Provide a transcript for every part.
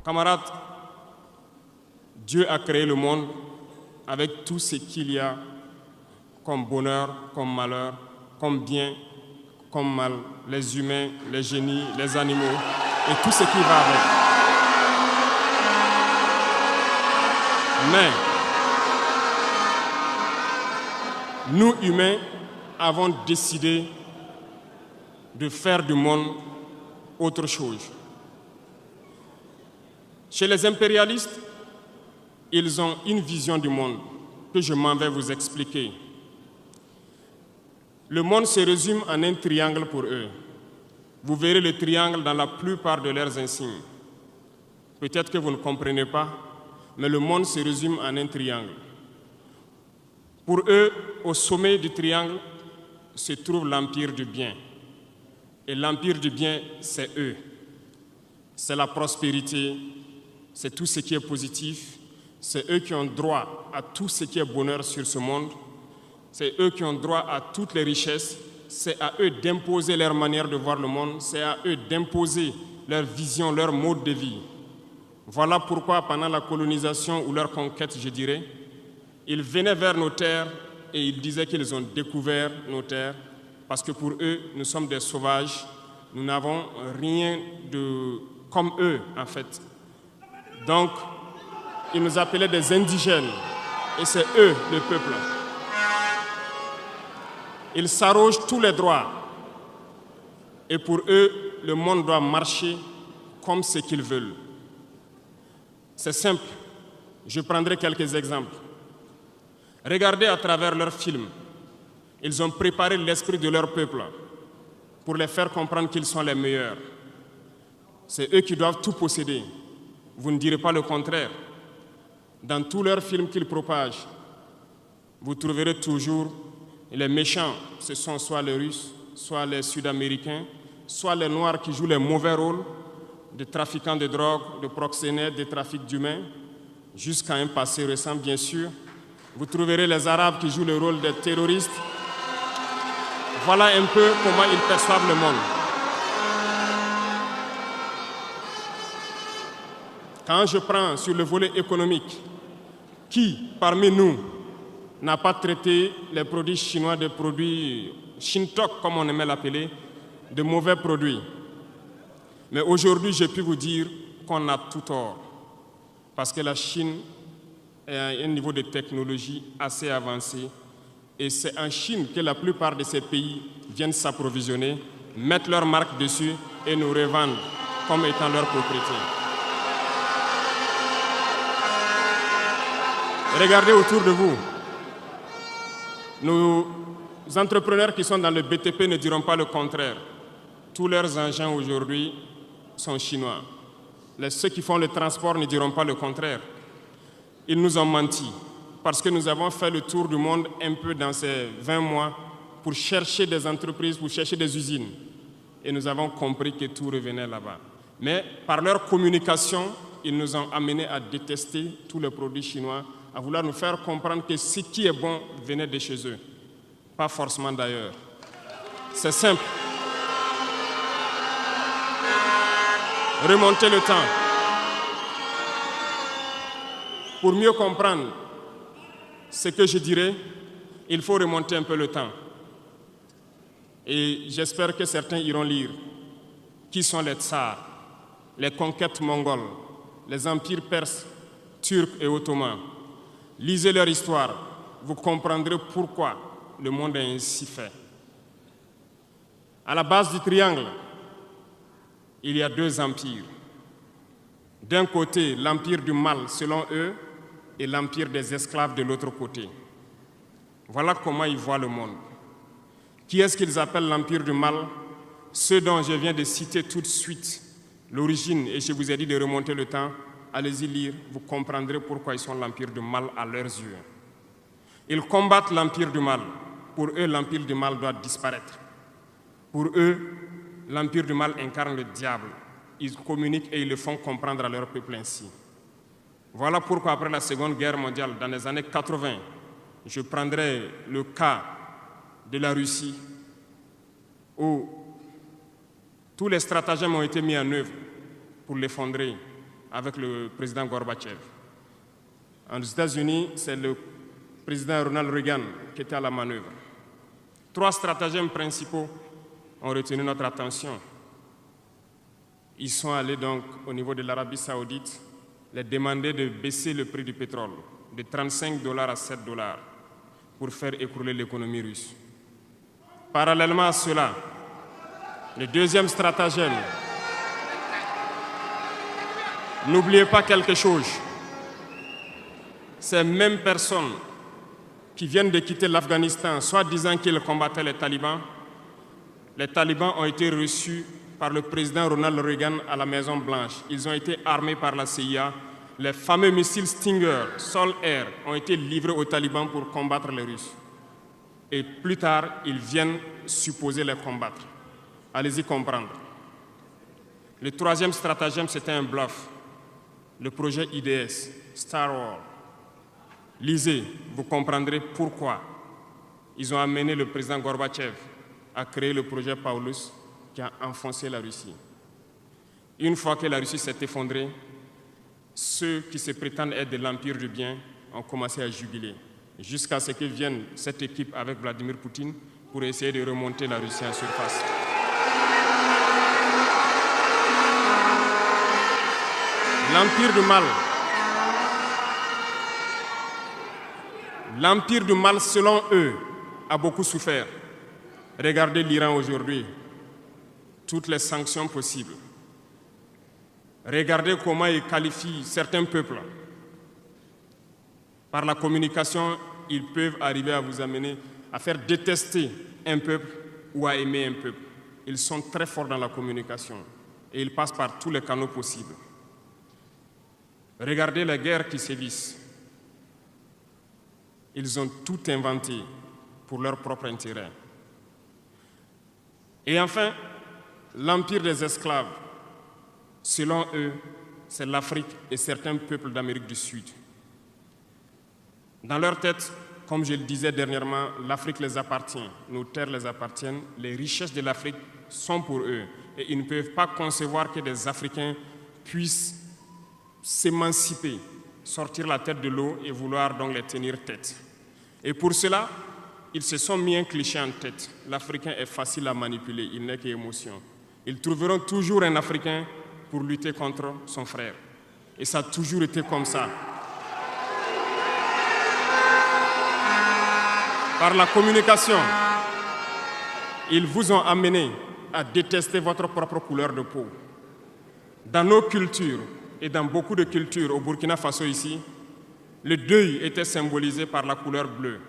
Camarades, Dieu a créé le monde avec tout ce qu'il y a comme bonheur, comme malheur, comme bien, comme mal, les humains, les génies, les animaux et tout ce qui va avec. Mais nous, humains, avons décidé de faire du monde autre chose. Chez les impérialistes, ils ont une vision du monde que je m'en vais vous expliquer. Le monde se résume en un triangle pour eux. Vous verrez le triangle dans la plupart de leurs insignes. Peut-être que vous ne comprenez pas, mais le monde se résume en un triangle. Pour eux, au sommet du triangle se trouve l'empire du bien. Et l'empire du bien, c'est eux. C'est la prospérité, c'est tout ce qui est positif. C'est eux qui ont droit à tout ce qui est bonheur sur ce monde. C'est eux qui ont droit à toutes les richesses. C'est à eux d'imposer leur manière de voir le monde. C'est à eux d'imposer leur vision, leur mode de vie. Voilà pourquoi, pendant la colonisation ou leur conquête, je dirais, ils venaient vers nos terres et ils disaient qu'ils ont découvert nos terres parce que pour eux, nous sommes des sauvages. Nous n'avons rien de comme eux, en fait. Donc, ils nous appelaient des indigènes et c'est eux, le peuple. Ils s'arrogent tous les droits et pour eux, le monde doit marcher comme ce qu'ils veulent. C'est simple, je prendrai quelques exemples. Regardez à travers leurs films, ils ont préparé l'esprit de leur peuple pour les faire comprendre qu'ils sont les meilleurs. C'est eux qui doivent tout posséder. Vous ne direz pas le contraire. Dans tous leurs films qu'ils propagent, vous trouverez toujours les méchants, ce sont soit les Russes, soit les Sud-Américains, soit les Noirs qui jouent les mauvais rôles de trafiquants de drogue, de proxénètes, de trafic d'humains, jusqu'à un passé récent, bien sûr. Vous trouverez les Arabes qui jouent le rôle des terroristes. Voilà un peu comment ils perçoivent le monde. Quand je prends sur le volet économique, qui parmi nous n'a pas traité les produits chinois de produits Shintok, comme on aimait l'appeler, de mauvais produits? Mais aujourd'hui, j'ai pu vous dire qu'on a tout tort, parce que la Chine est à un niveau de technologie assez avancé, et c'est en Chine que la plupart de ces pays viennent s'approvisionner, mettent leur marque dessus et nous revendent comme étant leur propriété. Regardez autour de vous. Nos entrepreneurs qui sont dans le BTP ne diront pas le contraire. Tous leurs engins aujourd'hui sont chinois. Ceux qui font le transport ne diront pas le contraire. Ils nous ont menti parce que nous avons fait le tour du monde un peu dans ces 20 mois pour chercher des entreprises, pour chercher des usines. Et nous avons compris que tout revenait là-bas. Mais par leur communication, ils nous ont amenés à détester tous les produits chinois, à vouloir nous faire comprendre que ce qui est bon venait de chez eux, pas forcément d'ailleurs. C'est simple. Remonter le temps. Pour mieux comprendre ce que je dirais, il faut remonter un peu le temps. Et j'espère que certains iront lire qui sont les tsars, les conquêtes mongoles, les empires perses, turcs et ottomans. Lisez leur histoire, vous comprendrez pourquoi le monde est ainsi fait. À la base du triangle, il y a deux empires. D'un côté, l'empire du mal, selon eux, et l'empire des esclaves de l'autre côté. Voilà comment ils voient le monde. Qui est-ce qu'ils appellent l'empire du mal? Ceux dont je viens de citer tout de suite l'origine, et je vous ai dit de remonter le temps. Allez-y lire, vous comprendrez pourquoi ils sont l'empire du mal à leurs yeux. Ils combattent l'empire du mal. Pour eux, l'empire du mal doit disparaître. Pour eux, l'empire du mal incarne le diable. Ils communiquent et ils le font comprendre à leur peuple ainsi. Voilà pourquoi après la Seconde Guerre mondiale, dans les années 80, je prendrai le cas de la Russie, où tous les stratagèmes ont été mis en œuvre pour l'effondrer. avec le président Gorbatchev. Aux États-Unis, c'est le président Ronald Reagan qui était à la manœuvre. 3 stratagèmes principaux ont retenu notre attention. Ils sont allés donc au niveau de l'Arabie Saoudite les demander de baisser le prix du pétrole de 35 $ à 7 $ pour faire écrouler l'économie russe. Parallèlement à cela, le deuxième stratagème, n'oubliez pas quelque chose, ces mêmes personnes qui viennent de quitter l'Afghanistan, soit disant qu'ils combattaient les talibans ont été reçus par le président Ronald Reagan à la Maison-Blanche. Ils ont été armés par la CIA. Les fameux missiles Stinger, Sol-Air, ont été livrés aux talibans pour combattre les Russes. Et plus tard, ils viennent supposer les combattre. Allez-y comprendre. Le troisième stratagème, c'était un bluff. Le projet IDS, Star Wars. Lisez, vous comprendrez pourquoi ils ont amené le président Gorbatchev à créer le projet Paulus qui a enfoncé la Russie. Une fois que la Russie s'est effondrée, ceux qui se prétendent être de l'Empire du bien ont commencé à jubiler, jusqu'à ce que vienne cette équipe avec Vladimir Poutine pour essayer de remonter la Russie en surface. L'Empire du mal, selon eux, a beaucoup souffert. Regardez l'Iran aujourd'hui, toutes les sanctions possibles. Regardez comment ils qualifient certains peuples. Par la communication, ils peuvent arriver à vous amener à faire détester un peuple ou à aimer un peuple. Ils sont très forts dans la communication et ils passent par tous les canaux possibles. Regardez les guerres qui sévissent. Ils ont tout inventé pour leur propre intérêt. Et enfin, l'empire des esclaves, selon eux, c'est l'Afrique et certains peuples d'Amérique du Sud. Dans leur tête, comme je le disais dernièrement, l'Afrique les appartient, nos terres les appartiennent, les richesses de l'Afrique sont pour eux. Et ils ne peuvent pas concevoir que des Africains puissent s'émanciper, sortir la tête de l'eau et vouloir donc les tenir tête. Et pour cela, ils se sont mis un cliché en tête. L'Africain est facile à manipuler, il n'est qu'émotion. Ils trouveront toujours un Africain pour lutter contre son frère. Et ça a toujours été comme ça. Par la communication, ils vous ont amené à détester votre propre couleur de peau. Dans nos cultures et dans beaucoup de cultures au Burkina Faso ici, le deuil était symbolisé par la couleur bleue.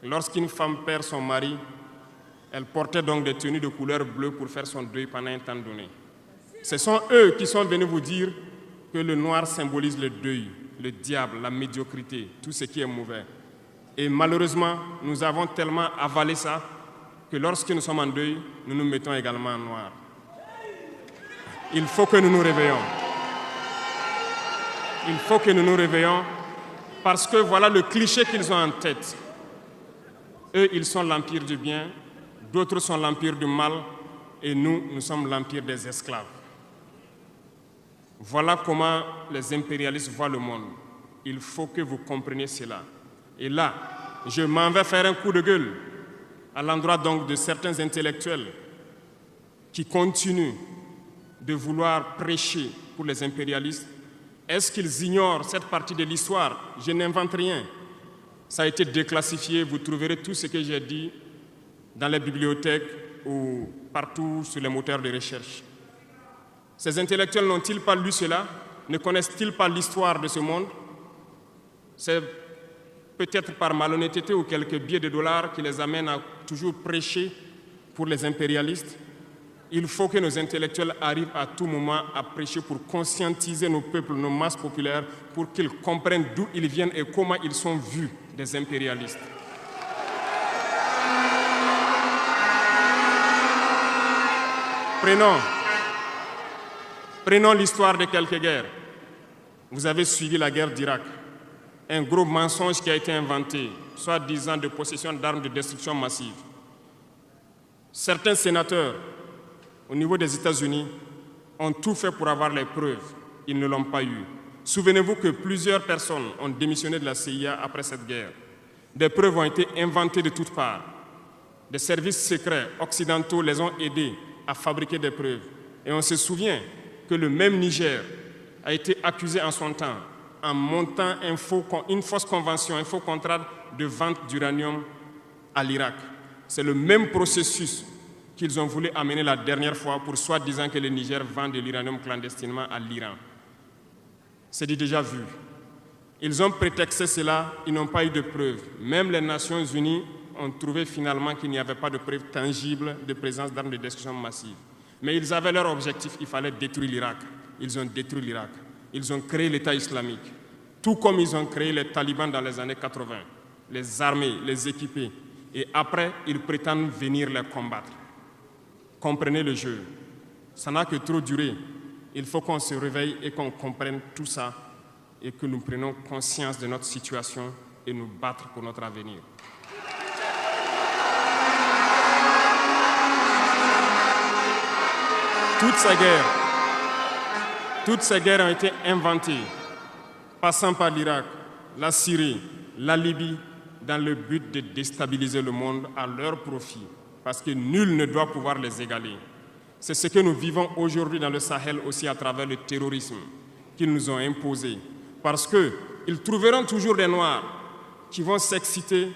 Lorsqu'une femme perd son mari, elle portait donc des tenues de couleur bleue pour faire son deuil pendant un temps donné. Ce sont eux qui sont venus vous dire que le noir symbolise le deuil, le diable, la médiocrité, tout ce qui est mauvais. Et malheureusement, nous avons tellement avalé ça que lorsque nous sommes en deuil, nous nous mettons également en noir. Il faut que nous nous réveillons. Il faut que nous nous réveillons parce que voilà le cliché qu'ils ont en tête. Eux, ils sont l'empire du bien, d'autres sont l'empire du mal, et nous sommes l'empire des esclaves. Voilà comment les impérialistes voient le monde. Il faut que vous compreniez cela. Et là, je m'en vais faire un coup de gueule à l'endroit donc de certains intellectuels qui continuent de vouloir prêcher pour les impérialistes. Est-ce qu'ils ignorent cette partie de l'histoire? Je n'invente rien. Ça a été déclassifié, vous trouverez tout ce que j'ai dit dans les bibliothèques ou partout sur les moteurs de recherche. Ces intellectuels n'ont-ils pas lu cela? Ne connaissent-ils pas l'histoire de ce monde? C'est peut-être par malhonnêteté ou quelques billets de dollars qui les amènent à toujours prêcher pour les impérialistes. Il faut que nos intellectuels arrivent à tout moment à prêcher pour conscientiser nos peuples, nos masses populaires, pour qu'ils comprennent d'où ils viennent et comment ils sont vus des impérialistes. Prenons l'histoire de quelques guerres. Vous avez suivi la guerre d'Irak. Un gros mensonge qui a été inventé, soi-disant de possession d'armes de destruction massive. Certains sénateurs, au niveau des États-Unis, ont tout fait pour avoir les preuves. ils ne l'ont pas eu. Souvenez-vous que plusieurs personnes ont démissionné de la CIA après cette guerre. Des preuves ont été inventées de toutes parts. Des services secrets occidentaux les ont aidés à fabriquer des preuves. Et on se souvient que le même Niger a été accusé en son temps en montant une fausse convention, un faux contrat de vente d'uranium à l'Irak. C'est le même processus qu'ils ont voulu amener la dernière fois pour soi-disant que le Niger vend de l'uranium clandestinement à l'Iran. C'est du déjà vu. Ils ont prétexté cela, ils n'ont pas eu de preuves. Même les Nations Unies ont trouvé finalement qu'il n'y avait pas de preuves tangibles de présence d'armes de destruction massive. Mais ils avaient leur objectif, il fallait détruire l'Irak. Ils ont détruit l'Irak. Ils ont créé l'État islamique. Tout comme ils ont créé les talibans dans les années 80, les armés, les équipés. Et après, ils prétendent venir les combattre. Comprenez le jeu. Ça n'a que trop duré. Il faut qu'on se réveille et qu'on comprenne tout ça et que nous prenions conscience de notre situation et nous battre pour notre avenir. Toutes ces guerres ont été inventées, passant par l'Irak, la Syrie, la Libye, dans le but de déstabiliser le monde à leur profit, parce que nul ne doit pouvoir les égaler. C'est ce que nous vivons aujourd'hui dans le Sahel aussi à travers le terrorisme qu'ils nous ont imposé, parce qu'ils trouveront toujours des Noirs qui vont s'exciter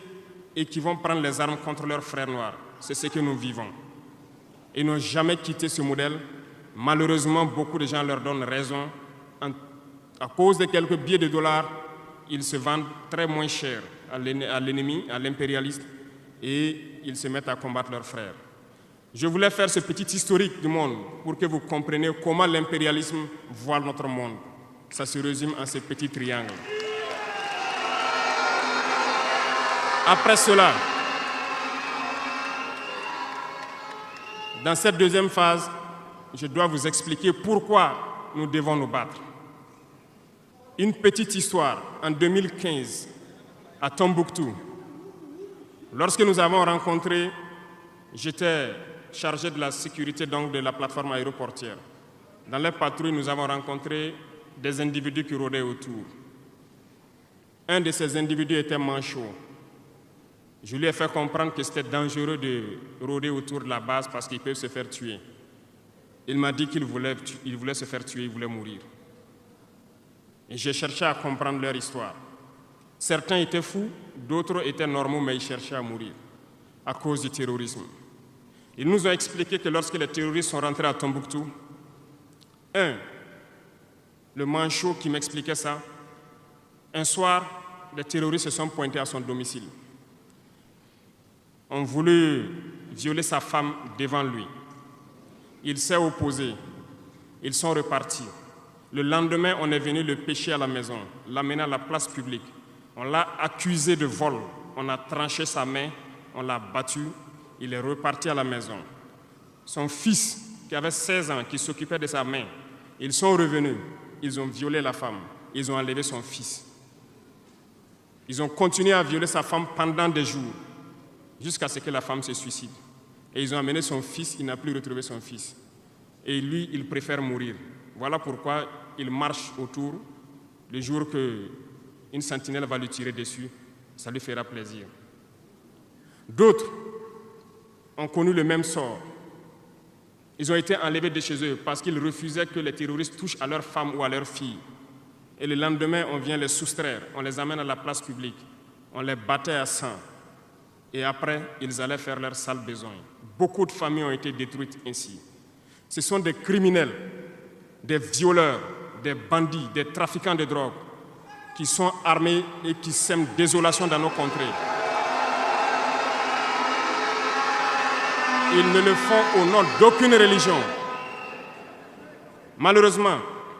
et qui vont prendre les armes contre leurs frères noirs. C'est ce que nous vivons. Ils n'ont jamais quitté ce modèle. Malheureusement, beaucoup de gens leur donnent raison. À cause de quelques billets de dollars, ils se vendent très moins cher à l'ennemi, à l'impérialiste, et ils se mettent à combattre leurs frères. Je voulais faire ce petit historique du monde pour que vous compreniez comment l'impérialisme voit notre monde. Ça se résume en ces petits triangles. Après cela, dans cette deuxième phase, je dois vous expliquer pourquoi nous devons nous battre. Une petite histoire, en 2015, à Tombouctou, lorsque nous avons rencontré, j'étais chargé de la sécurité donc, de la plateforme aéroportière. Dans les patrouilles, nous avons rencontré des individus qui rôdaient autour. Un de ces individus était manchot. Je lui ai fait comprendre que c'était dangereux de rôder autour de la base parce qu'il peut se faire tuer. Il m'a dit qu'il voulait se faire tuer, il voulait mourir. Et j'ai cherché à comprendre leur histoire. Certains étaient fous, d'autres étaient normaux, mais ils cherchaient à mourir à cause du terrorisme. Ils nous ont expliqué que lorsque les terroristes sont rentrés à Tombouctou, le manchot qui m'expliquait ça, un soir, les terroristes se sont pointés à son domicile. Ont voulu violer sa femme devant lui. Il s'est opposé. Ils sont repartis. Le lendemain, on est venu le pêcher à la maison, l'amener à la place publique. On l'a accusé de vol. On a tranché sa main, on l'a battu. Il est reparti à la maison. Son fils, qui avait 16 ans, qui s'occupait de sa main, ils sont revenus. Ils ont violé la femme. Ils ont enlevé son fils. Ils ont continué à violer sa femme pendant des jours, jusqu'à ce que la femme se suicide. Et ils ont amené son fils, il n'a plus retrouvé son fils. Et lui, il préfère mourir. Voilà pourquoi il marche autour. Le jour qu'une sentinelle va lui tirer dessus, ça lui fera plaisir. D'autres ont connu le même sort. Ils ont été enlevés de chez eux parce qu'ils refusaient que les terroristes touchent à leurs femmes ou à leurs filles. Et le lendemain, on vient les soustraire, on les amène à la place publique, on les battait à sang. Et après, ils allaient faire leurs sales besoins. Beaucoup de familles ont été détruites ainsi. Ce sont des criminels, des violeurs, des bandits, des trafiquants de drogue qui sont armés et qui sèment désolation dans nos contrées. Ils ne le font au nom d'aucune religion. Malheureusement,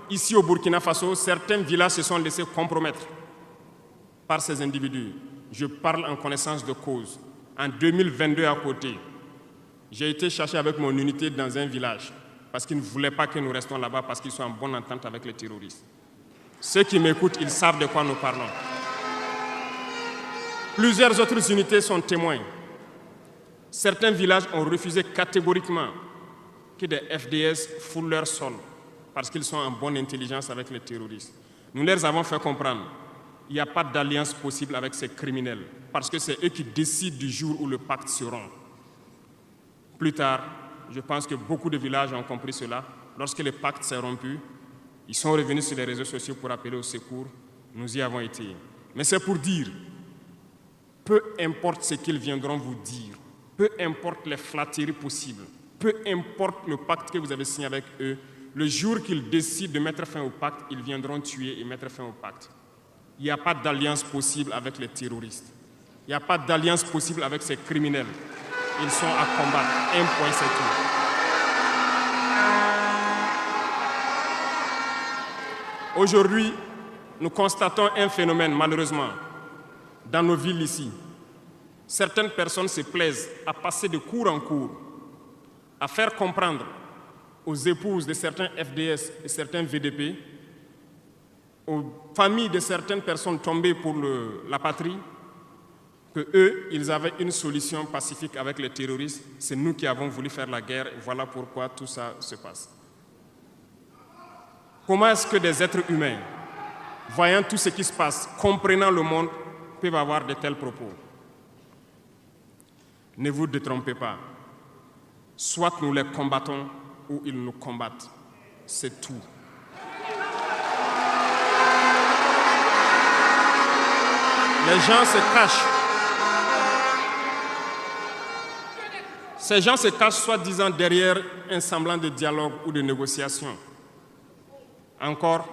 ici au Burkina Faso, certains villages se sont laissés compromettre par ces individus. Je parle en connaissance de cause. En 2022 à côté, j'ai été chercher avec mon unité dans un village parce qu'ils ne voulaient pas que nous restions là-bas parce qu'ils sont en bonne entente avec les terroristes. Ceux qui m'écoutent, ils savent de quoi nous parlons. Plusieurs autres unités sont témoins. Certains villages ont refusé catégoriquement que des FDS foulent leur sol parce qu'ils sont en bonne intelligence avec les terroristes. Nous leur avons fait comprendre qu'il n'y a pas d'alliance possible avec ces criminels, parce que c'est eux qui décident du jour où le pacte se rompt. Plus tard, je pense que beaucoup de villages ont compris cela. Lorsque le pacte s'est rompu, ils sont revenus sur les réseaux sociaux pour appeler au secours. Nous y avons été. Mais c'est pour dire, peu importe ce qu'ils viendront vous dire, peu importe les flatteries possibles, peu importe le pacte que vous avez signé avec eux, le jour qu'ils décident de mettre fin au pacte, ils viendront tuer et mettre fin au pacte. Il n'y a pas d'alliance possible avec les terroristes. Il n'y a pas d'alliance possible avec ces criminels. Ils sont à combattre. Un point, c'est tout. Aujourd'hui, nous constatons un phénomène, malheureusement, dans nos villes ici. Certaines personnes se plaisent à passer de cour en cour, à faire comprendre aux épouses de certains FDS et certains VDP, aux familles de certaines personnes tombées pour la patrie, qu'eux, ils avaient une solution pacifique avec les terroristes. C'est nous qui avons voulu faire la guerre, et voilà pourquoi tout ça se passe. Comment est-ce que des êtres humains, voyant tout ce qui se passe, comprenant le monde, peuvent avoir de tels propos? Ne vous détrompez pas. Soit nous les combattons, ou ils nous combattent. C'est tout. Les gens se cachent. Ces gens se cachent soi-disant derrière un semblant de dialogue ou de négociation. Encore,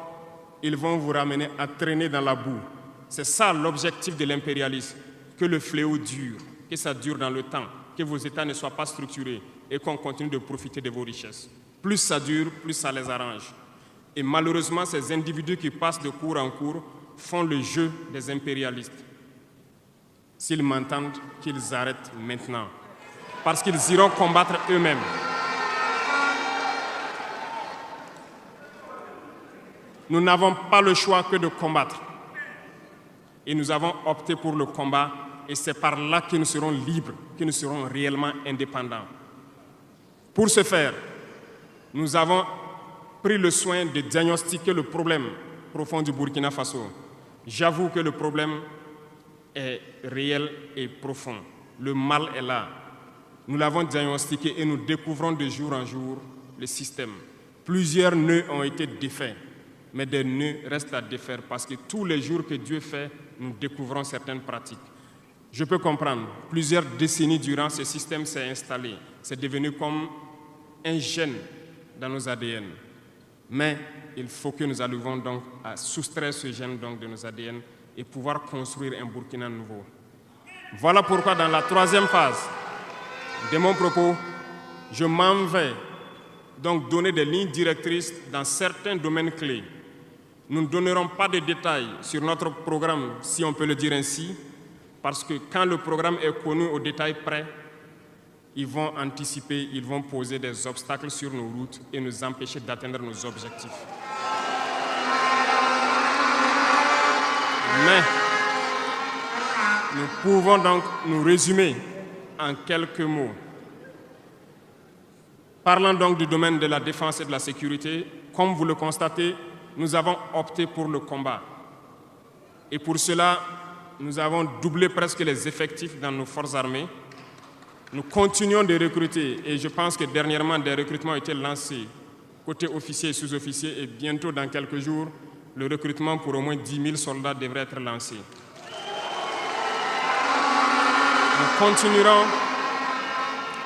ils vont vous ramener à traîner dans la boue. C'est ça l'objectif de l'impérialisme, que le fléau dure, que ça dure dans le temps, que vos États ne soient pas structurés et qu'on continue de profiter de vos richesses. Plus ça dure, plus ça les arrange. Et malheureusement, ces individus qui passent de cour en cour font le jeu des impérialistes. S'ils m'entendent, qu'ils arrêtent maintenant, parce qu'ils iront combattre eux-mêmes. Nous n'avons pas le choix que de combattre. Et nous avons opté pour le combat, et c'est par là que nous serons libres, que nous serons réellement indépendants. Pour ce faire, nous avons pris le soin de diagnostiquer le problème profond du Burkina Faso. J'avoue que le problème est réel et profond. Le mal est là. Nous l'avons diagnostiqué et nous découvrons de jour en jour le système. Plusieurs nœuds ont été défaits, mais des nœuds restent à défaire parce que tous les jours que Dieu fait, nous découvrons certaines pratiques. Je peux comprendre, plusieurs décennies durant, ce système s'est installé. C'est devenu comme un gène dans nos ADN. Mais il faut que nous arrivions donc à soustraire ce gène donc de nos ADN et pouvoir construire un Burkina nouveau. Voilà pourquoi dans la troisième phase de mon propos, je m'en vais donc donner des lignes directrices dans certains domaines clés. Nous ne donnerons pas de détails sur notre programme, si on peut le dire ainsi, parce que quand le programme est connu au détail près, ils vont anticiper, ils vont poser des obstacles sur nos routes et nous empêcher d'atteindre nos objectifs. Mais nous pouvons donc nous résumer en quelques mots. Parlant donc du domaine de la défense et de la sécurité, comme vous le constatez, nous avons opté pour le combat. Et pour cela, nous avons doublé presque les effectifs dans nos forces armées. Nous continuons de recruter et je pense que dernièrement, des recrutements ont été lancés côté officiers et sous-officiers et bientôt, dans quelques jours, le recrutement pour au moins 10 000 soldats devrait être lancé. Nous continuerons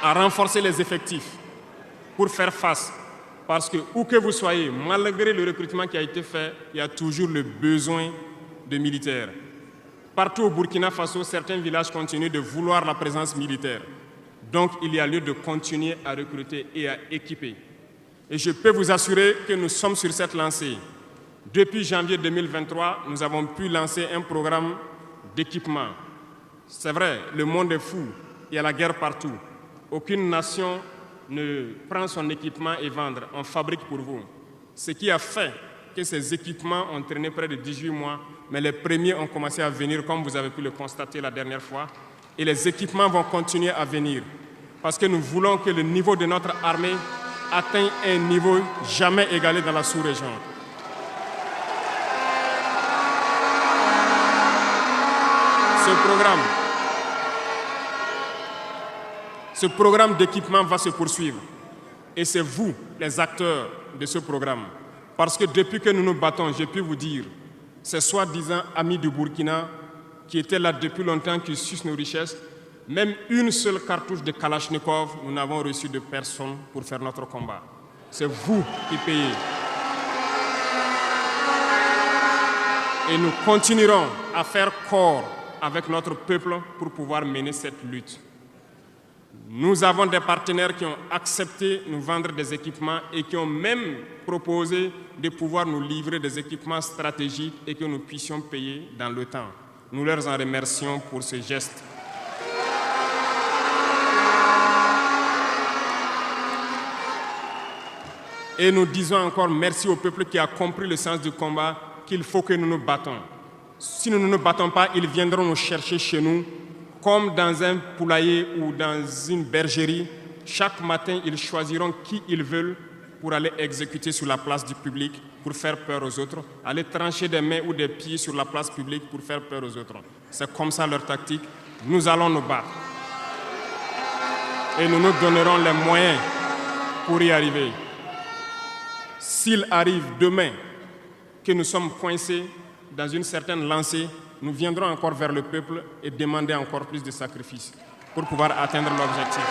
à renforcer les effectifs pour faire face. Parce que où que vous soyez, malgré le recrutement qui a été fait, il y a toujours le besoin de militaires. Partout au Burkina Faso, certains villages continuent de vouloir la présence militaire. Donc, il y a lieu de continuer à recruter et à équiper. Et je peux vous assurer que nous sommes sur cette lancée. Depuis janvier 2023, nous avons pu lancer un programme d'équipement. C'est vrai, le monde est fou, il y a la guerre partout. Aucune nation ne prend son équipement et vendre, on fabrique pour vous. Ce qui a fait que ces équipements ont traîné près de 18 mois, mais les premiers ont commencé à venir, comme vous avez pu le constater la dernière fois, et les équipements vont continuer à venir, parce que nous voulons que le niveau de notre armée atteint un niveau jamais égalé dans la sous-région. Ce programme d'équipement va se poursuivre. Et c'est vous, les acteurs de ce programme. Parce que depuis que nous nous battons, j'ai pu vous dire, ces soi-disant amis du Burkina qui étaient là depuis longtemps, qui sucent nos richesses, même une seule cartouche de Kalachnikov, nous n'avons reçu de personne pour faire notre combat. C'est vous qui payez. Et nous continuerons à faire corps avec notre peuple pour pouvoir mener cette lutte. Nous avons des partenaires qui ont accepté de nous vendre des équipements et qui ont même proposé de pouvoir nous livrer des équipements stratégiques et que nous puissions payer dans le temps. Nous leur en remercions pour ce geste. Et nous disons encore merci au peuple qui a compris le sens du combat, qu'il faut que nous nous battons. Si nous ne nous battons pas, ils viendront nous chercher chez nous, comme dans un poulailler ou dans une bergerie. Chaque matin, ils choisiront qui ils veulent pour aller exécuter sur la place du public, pour faire peur aux autres, aller trancher des mains ou des pieds sur la place publique pour faire peur aux autres. C'est comme ça leur tactique. Nous allons nous battre. Et nous nous donnerons les moyens pour y arriver. S'il arrive demain que nous sommes coincés dans une certaine lancée, nous viendrons encore vers le peuple et demander encore plus de sacrifices pour pouvoir atteindre l'objectif.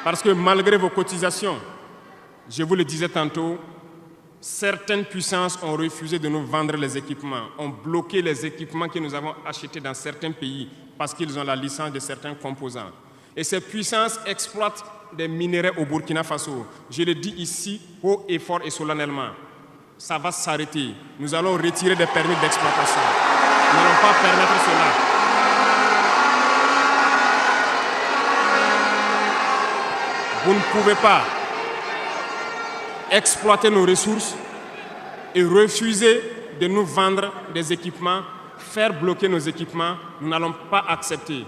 Parce que malgré vos cotisations, je vous le disais tantôt, certaines puissances ont refusé de nous vendre les équipements, ont bloqué les équipements que nous avons achetés dans certains pays parce qu'ils ont la licence de certains composants. Et ces puissances exploitent des minerais au Burkina Faso. Je le dis ici, haut et fort et solennellement. Ça va s'arrêter. Nous allons retirer des permis d'exploitation. Nous n'allons pas permettre cela. Vous ne pouvez pas exploiter nos ressources et refuser de nous vendre des équipements, faire bloquer nos équipements. Nous n'allons pas accepter.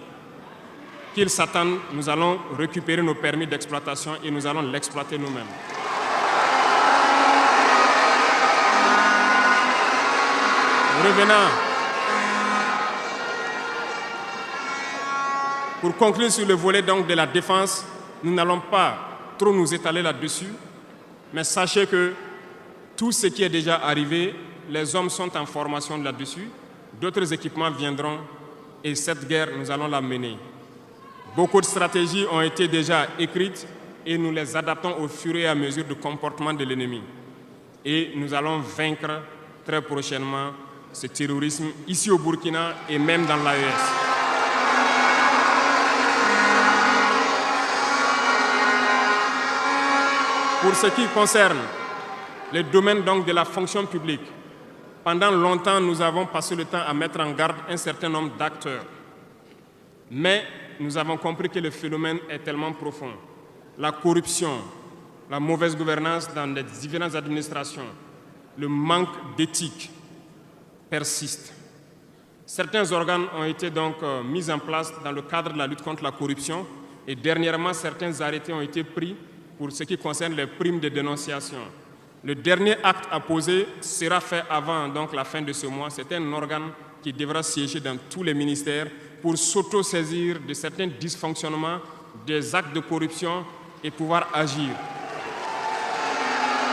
Qu'ils s'attendent, nous allons récupérer nos permis d'exploitation et nous allons l'exploiter nous-mêmes. Revenant, pour conclure sur le volet donc de la défense, nous n'allons pas trop nous étaler là-dessus, mais sachez que tout ce qui est déjà arrivé, les hommes sont en formation là-dessus, d'autres équipements viendront et cette guerre, nous allons la mener. Beaucoup de stratégies ont été déjà écrites et nous les adaptons au fur et à mesure du comportement de l'ennemi. Et nous allons vaincre très prochainement ce terrorisme ici au Burkina et même dans l'AES. Pour ce qui concerne le domaine donc de la fonction publique, pendant longtemps, nous avons passé le temps à mettre en garde un certain nombre d'acteurs. Mais nous avons compris que le phénomène est tellement profond. La corruption, la mauvaise gouvernance dans les différentes administrations, le manque d'éthique persiste. Certains organes ont été donc mis en place dans le cadre de la lutte contre la corruption et dernièrement, certains arrêtés ont été pris pour ce qui concerne les primes de dénonciation. Le dernier acte à poser sera fait avant donc, la fin de ce mois. C'est un organe qui devra siéger dans tous les ministères pour s'auto-saisir de certains dysfonctionnements, des actes de corruption et pouvoir agir.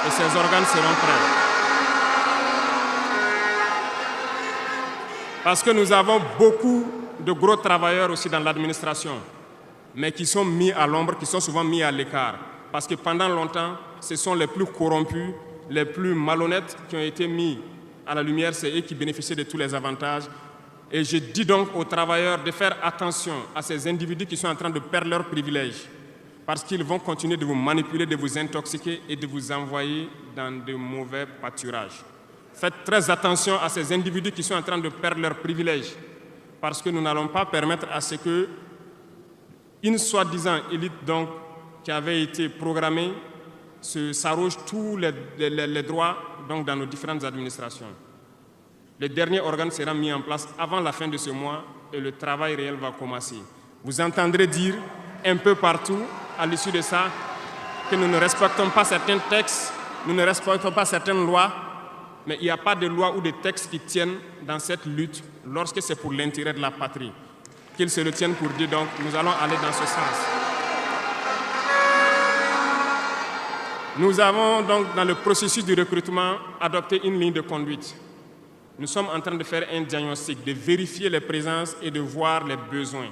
Et ces organes seront prêts. Parce que nous avons beaucoup de gros travailleurs aussi dans l'administration, mais qui sont mis à l'ombre, qui sont souvent mis à l'écart. Parce que pendant longtemps, ce sont les plus corrompus, les plus malhonnêtes qui ont été mis à la lumière, c'est eux qui bénéficient de tous les avantages. Et je dis donc aux travailleurs de faire attention à ces individus qui sont en train de perdre leurs privilèges, parce qu'ils vont continuer de vous manipuler, de vous intoxiquer et de vous envoyer dans de mauvais pâturages. Faites très attention à ces individus qui sont en train de perdre leurs privilèges, parce que nous n'allons pas permettre à ce que une soi-disant élite donc, qui avait été programmée s'arroge tous les droits donc, dans nos différentes administrations. Le dernier organe sera mis en place avant la fin de ce mois et le travail réel va commencer. Vous entendrez dire un peu partout à l'issue de ça que nous ne respectons pas certains textes, nous ne respectons pas certaines lois, mais il n'y a pas de loi ou de textes qui tiennent dans cette lutte lorsque c'est pour l'intérêt de la patrie. Qu'ils se le tiennent pour dire, donc nous allons aller dans ce sens. Nous avons donc dans le processus de recrutement adopté une ligne de conduite. Nous sommes en train de faire un diagnostic, de vérifier les présences et de voir les besoins.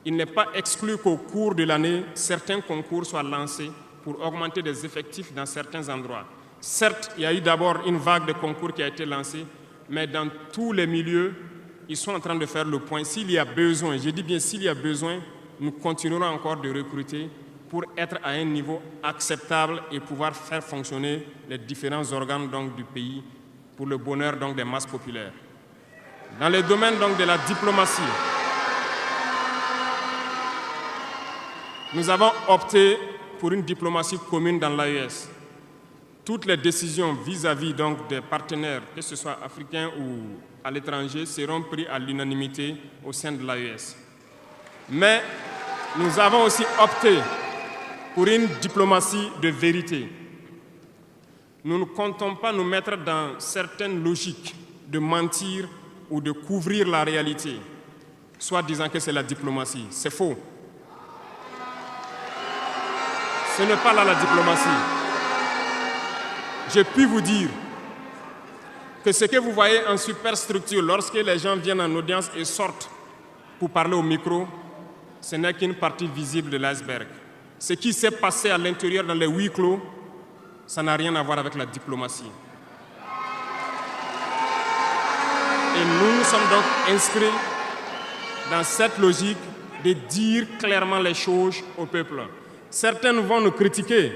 Il n'est pas exclu qu'au cours de l'année, certains concours soient lancés pour augmenter des effectifs dans certains endroits. Certes, il y a eu d'abord une vague de concours qui a été lancée, mais dans tous les milieux, ils sont en train de faire le point. S'il y a besoin, je dis bien s'il y a besoin, nous continuerons encore de recruter pour être à un niveau acceptable et pouvoir faire fonctionner les différents organes donc, du pays pour le bonheur donc, des masses populaires. Dans le domaine donc, de la diplomatie, nous avons opté pour une diplomatie commune dans l'AES. Toutes les décisions vis-à-vis donc, des partenaires, que ce soit africains ou à l'étranger, seront prises à l'unanimité au sein de l'AES. Mais nous avons aussi opté pour une diplomatie de vérité. Nous ne comptons pas nous mettre dans certaines logiques de mentir ou de couvrir la réalité, soit disant que c'est la diplomatie. C'est faux. Ce n'est pas là la diplomatie. Je puis vous dire que ce que vous voyez en superstructure, lorsque les gens viennent en audience et sortent pour parler au micro, ce n'est qu'une partie visible de l'iceberg. Ce qui s'est passé à l'intérieur dans les huis clos, ça n'a rien à voir avec la diplomatie. Et nous nous sommes donc inscrits dans cette logique de dire clairement les choses au peuple. Certains vont nous critiquer,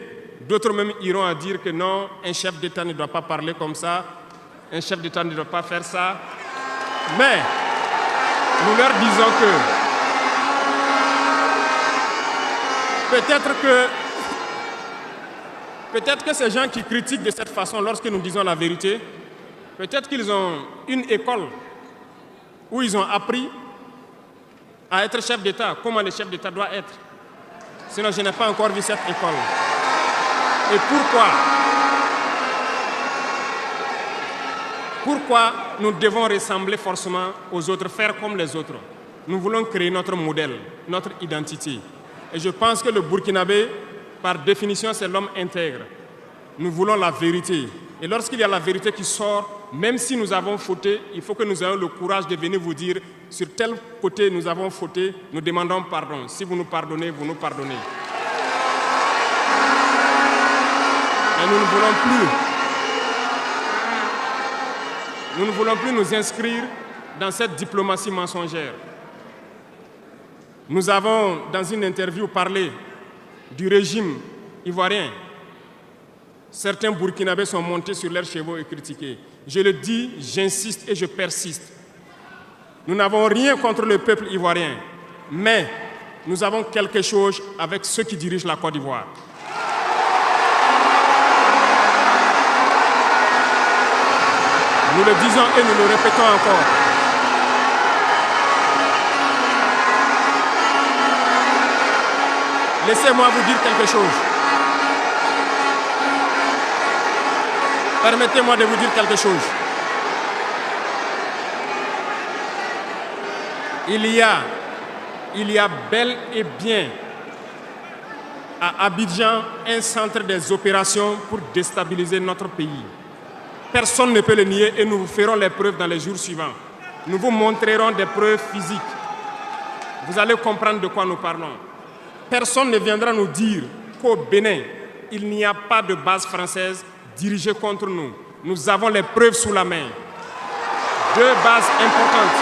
d'autres même iront à dire que non, un chef d'État ne doit pas parler comme ça, un chef d'État ne doit pas faire ça. Mais nous leur disons que peut-être que ces gens qui critiquent de cette façon lorsque nous disons la vérité, peut-être qu'ils ont une école où ils ont appris à être chef d'État, comment le chef d'État doit être. Sinon, je n'ai pas encore vu cette école. Et pourquoi nous devons ressembler forcément aux autres, faire comme les autres? Nous voulons créer notre modèle, notre identité. Et je pense que le Burkinabé, par définition, c'est l'homme intègre. Nous voulons la vérité. Et lorsqu'il y a la vérité qui sort, même si nous avons fauté, il faut que nous ayons le courage de venir vous dire sur tel côté nous avons fauté, nous demandons pardon. Si vous nous pardonnez, vous nous pardonnez. Et nous ne voulons plus nous inscrire dans cette diplomatie mensongère. Nous avons, dans une interview, parlé du régime ivoirien. Certains Burkinabés sont montés sur leurs chevaux et critiqués. Je le dis, j'insiste et je persiste. Nous n'avons rien contre le peuple ivoirien, mais nous avons quelque chose avec ceux qui dirigent la Côte d'Ivoire. Nous le disons et nous le répétons encore. Laissez-moi vous dire quelque chose. Permettez-moi de vous dire quelque chose. Il y a bel et bien à Abidjan un centre des opérations pour déstabiliser notre pays. Personne ne peut le nier et nous vous ferons les preuves dans les jours suivants. Nous vous montrerons des preuves physiques. Vous allez comprendre de quoi nous parlons. Personne ne viendra nous dire qu'au Bénin, il n'y a pas de base française dirigée contre nous. Nous avons les preuves sous la main. 2 bases importantes.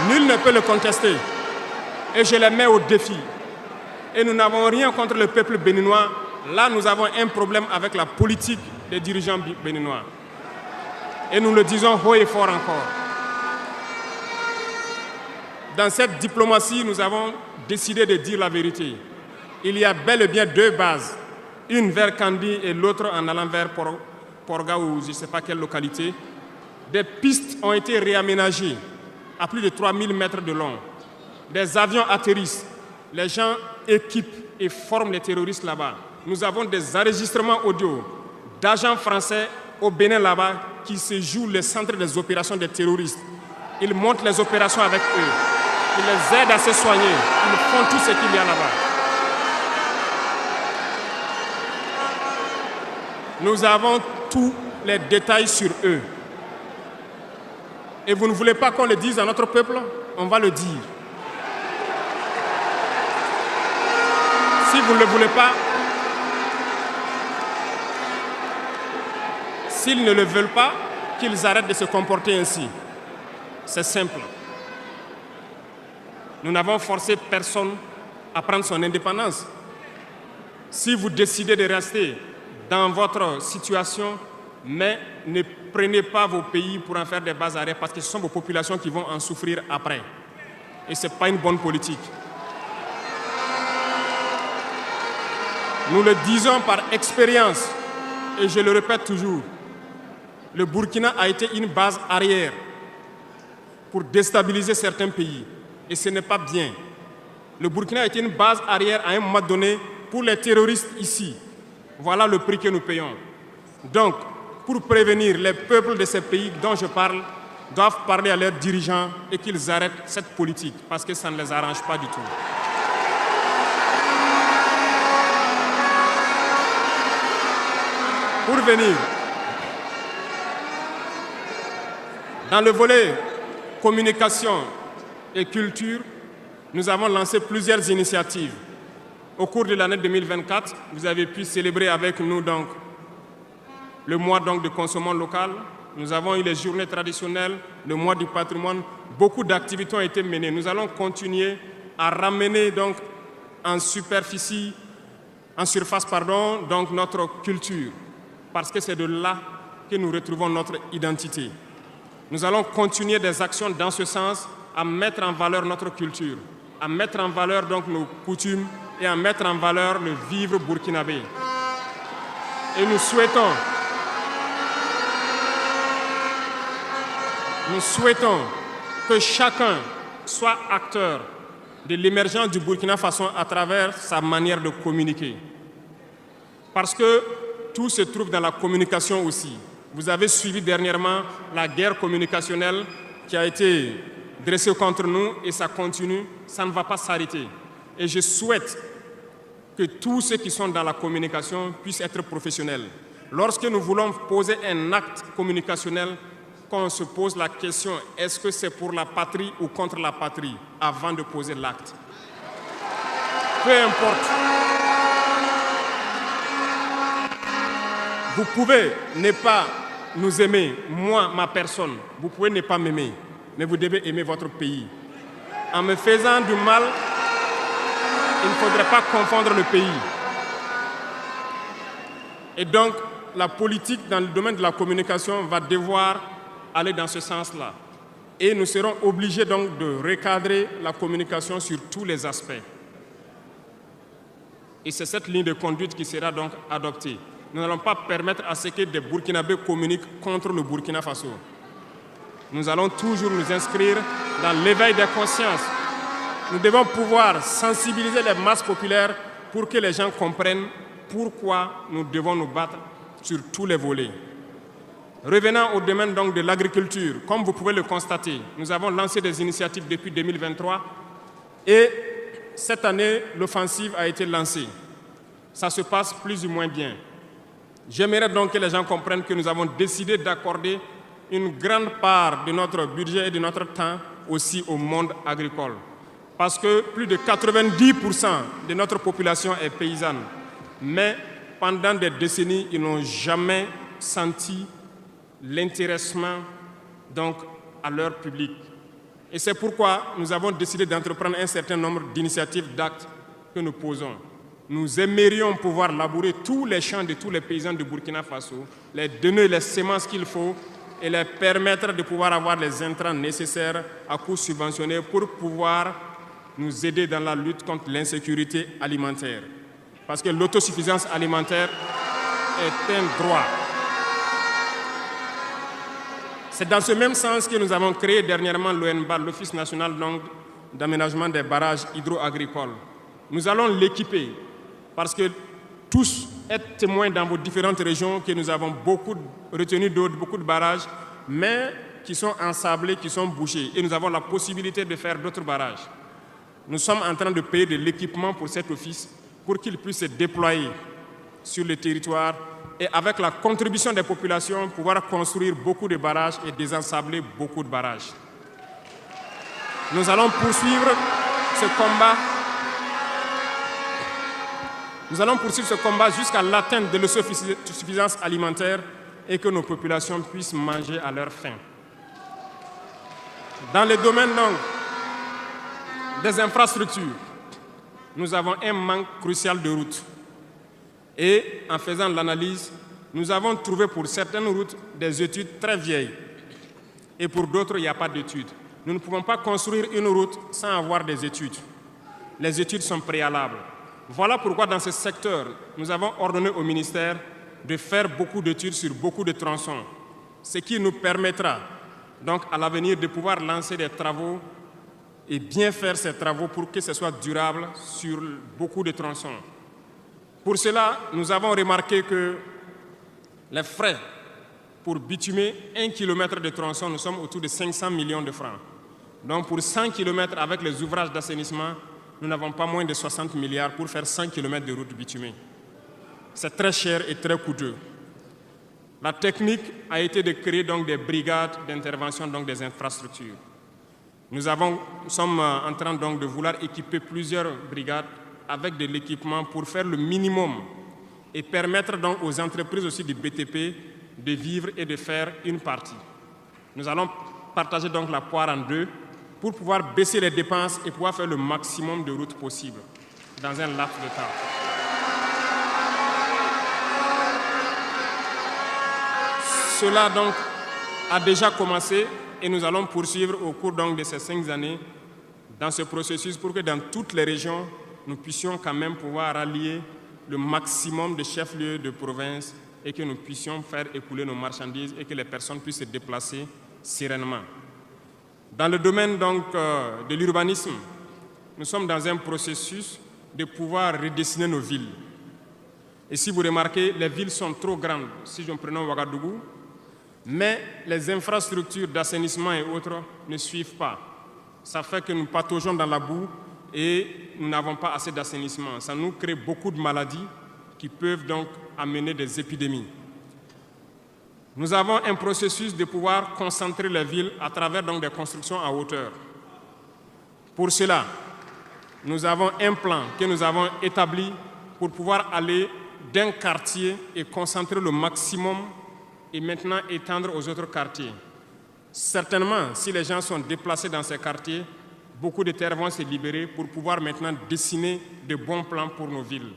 Nul ne peut le contester. Et je les mets au défi. Et nous n'avons rien contre le peuple béninois. Là, nous avons un problème avec la politique des dirigeants béninois. Et nous le disons haut et fort encore. Dans cette diplomatie, nous avons décidé de dire la vérité. Il y a bel et bien 2 bases. Une vers Kandi et l'autre en allant vers Porga ou je ne sais pas quelle localité. Des pistes ont été réaménagées à plus de 3000 mètres de long. Des avions atterrissent. Les gens équipent et forment les terroristes là-bas. Nous avons des enregistrements audio d'agents français au Bénin là-bas qui se jouent les centres des opérations des terroristes. Ils montent les opérations avec eux. Ils les aident à se soigner. Ils font tout ce qu'il y a là-bas. Nous avons tous les détails sur eux. Et vous ne voulez pas qu'on le dise à notre peuple? On va le dire. Si vous ne le voulez pas, s'ils ne le veulent pas, qu'ils arrêtent de se comporter ainsi. C'est simple. Nous n'avons forcé personne à prendre son indépendance. Si vous décidez de rester dans votre situation, mais ne prenez pas vos pays pour en faire des bases arrêts parce que ce sont vos populations qui vont en souffrir après. Et ce n'est pas une bonne politique. Nous le disons par expérience, et je le répète toujours, le Burkina a été une base arrière pour déstabiliser certains pays. Et ce n'est pas bien. Le Burkina a été une base arrière à un moment donné pour les terroristes ici. Voilà le prix que nous payons. Donc, pour prévenir les peuples de ces pays dont je parle, doivent parler à leurs dirigeants et qu'ils arrêtent cette politique parce que ça ne les arrange pas du tout. Pour venir, dans le volet communication et culture, nous avons lancé plusieurs initiatives. Au cours de l'année 2024, vous avez pu célébrer avec nous donc, le mois donc, de consommation locale. Nous avons eu les journées traditionnelles, le mois du patrimoine. Beaucoup d'activités ont été menées. Nous allons continuer à ramener donc, en surface donc, notre culture, parce que c'est de là que nous retrouvons notre identité. Nous allons continuer des actions dans ce sens, à mettre en valeur notre culture, à mettre en valeur donc nos coutumes et à mettre en valeur le vivre burkinabé. Et nous souhaitons que chacun soit acteur de l'émergence du Burkina Faso à travers sa manière de communiquer. Parce que tout se trouve dans la communication aussi. Vous avez suivi dernièrement la guerre communicationnelle qui a été dressée contre nous et ça continue, ça ne va pas s'arrêter. Et je souhaite que tous ceux qui sont dans la communication puissent être professionnels. Lorsque nous voulons poser un acte communicationnel, qu'on se pose la question, est-ce que c'est pour la patrie ou contre la patrie, avant de poser l'acte. Peu importe. Vous pouvez ne pas nous aimer, moi, ma personne. Vous pouvez ne pas m'aimer, mais vous devez aimer votre pays. En me faisant du mal, il ne faudrait pas confondre le pays. Et donc, la politique dans le domaine de la communication va devoir aller dans ce sens-là. Et nous serons obligés donc de recadrer la communication sur tous les aspects. Et c'est cette ligne de conduite qui sera donc adoptée. Nous n'allons pas permettre à ce que des Burkinabés communiquent contre le Burkina Faso. Nous allons toujours nous inscrire dans l'éveil des consciences. Nous devons pouvoir sensibiliser les masses populaires pour que les gens comprennent pourquoi nous devons nous battre sur tous les volets. Revenant au domaine donc de l'agriculture, comme vous pouvez le constater, nous avons lancé des initiatives depuis 2023 et cette année, l'offensive a été lancée. Ça se passe plus ou moins bien. J'aimerais donc que les gens comprennent que nous avons décidé d'accorder une grande part de notre budget et de notre temps aussi au monde agricole. Parce que plus de 90% de notre population est paysanne. Mais pendant des décennies, ils n'ont jamais senti l'intéressement donc à leur public. Et c'est pourquoi nous avons décidé d'entreprendre un certain nombre d'initiatives, d'actes que nous posons. Nous aimerions pouvoir labourer tous les champs de tous les paysans de Burkina Faso, les donner les semences qu'il faut et les permettre de pouvoir avoir les intrants nécessaires à coûts subventionnés pour pouvoir nous aider dans la lutte contre l'insécurité alimentaire. Parce que l'autosuffisance alimentaire est un droit. C'est dans ce même sens que nous avons créé dernièrement l'ONBA, l'Office national d'aménagement des barrages hydro-agricoles. Nous allons l'équiper parce que tous êtes témoins dans vos différentes régions que nous avons beaucoup retenu d'eau, beaucoup de barrages, mais qui sont ensablés, qui sont bouchés. Et nous avons la possibilité de faire d'autres barrages. Nous sommes en train de payer de l'équipement pour cet office pour qu'il puisse se déployer sur le territoire et avec la contribution des populations, pouvoir construire beaucoup de barrages et désensabler beaucoup de barrages. Nous allons poursuivre ce combat. Nous allons poursuivre ce combat jusqu'à l'atteinte de l'autosuffisance alimentaire et que nos populations puissent manger à leur faim. Dans le domaine donc, des infrastructures, nous avons un manque crucial de routes. Et en faisant l'analyse, nous avons trouvé pour certaines routes des études très vieilles. Et pour d'autres, il n'y a pas d'études. Nous ne pouvons pas construire une route sans avoir des études. Les études sont préalables. Voilà pourquoi dans ce secteur, nous avons ordonné au ministère de faire beaucoup d'études sur beaucoup de tronçons, ce qui nous permettra donc à l'avenir de pouvoir lancer des travaux et bien faire ces travaux pour que ce soit durable sur beaucoup de tronçons. Pour cela, nous avons remarqué que les frais pour bitumer 1 km de tronçon, nous sommes autour de 500 millions de francs. Donc pour 100 km avec les ouvrages d'assainissement, nous n'avons pas moins de 60 milliards pour faire 100 km de route bitumée. C'est très cher et très coûteux. La technique a été de créer donc des brigades d'intervention, donc des infrastructures. Nous sommes en train donc de vouloir équiper plusieurs brigades avec de l'équipement pour faire le minimum et permettre donc aux entreprises aussi du BTP de vivre et de faire une partie. Nous allons partager donc la poire en deux pour pouvoir baisser les dépenses et pouvoir faire le maximum de routes possibles dans un laps de temps. Cela donc a déjà commencé et nous allons poursuivre au cours donc de ces 5 années dans ce processus pour que dans toutes les régions, nous puissions quand même pouvoir rallier le maximum de chefs-lieux de province et que nous puissions faire écouler nos marchandises et que les personnes puissent se déplacer sereinement. Dans le domaine donc, de l'urbanisme, nous sommes dans un processus de pouvoir redessiner nos villes. Et si vous remarquez, les villes sont trop grandes, si je prends Ouagadougou, mais les infrastructures d'assainissement et autres ne suivent pas. Ça fait que nous pataugeons dans la boue et nous n'avons pas assez d'assainissement. Ça nous crée beaucoup de maladies qui peuvent donc amener des épidémies. Nous avons un processus de pouvoir concentrer les villes à travers donc des constructions à hauteur. Pour cela, nous avons un plan que nous avons établi pour pouvoir aller d'un quartier et concentrer le maximum et maintenant étendre aux autres quartiers. Certainement, si les gens sont déplacés dans ces quartiers, beaucoup de terres vont se libérer pour pouvoir maintenant dessiner de bons plans pour nos villes.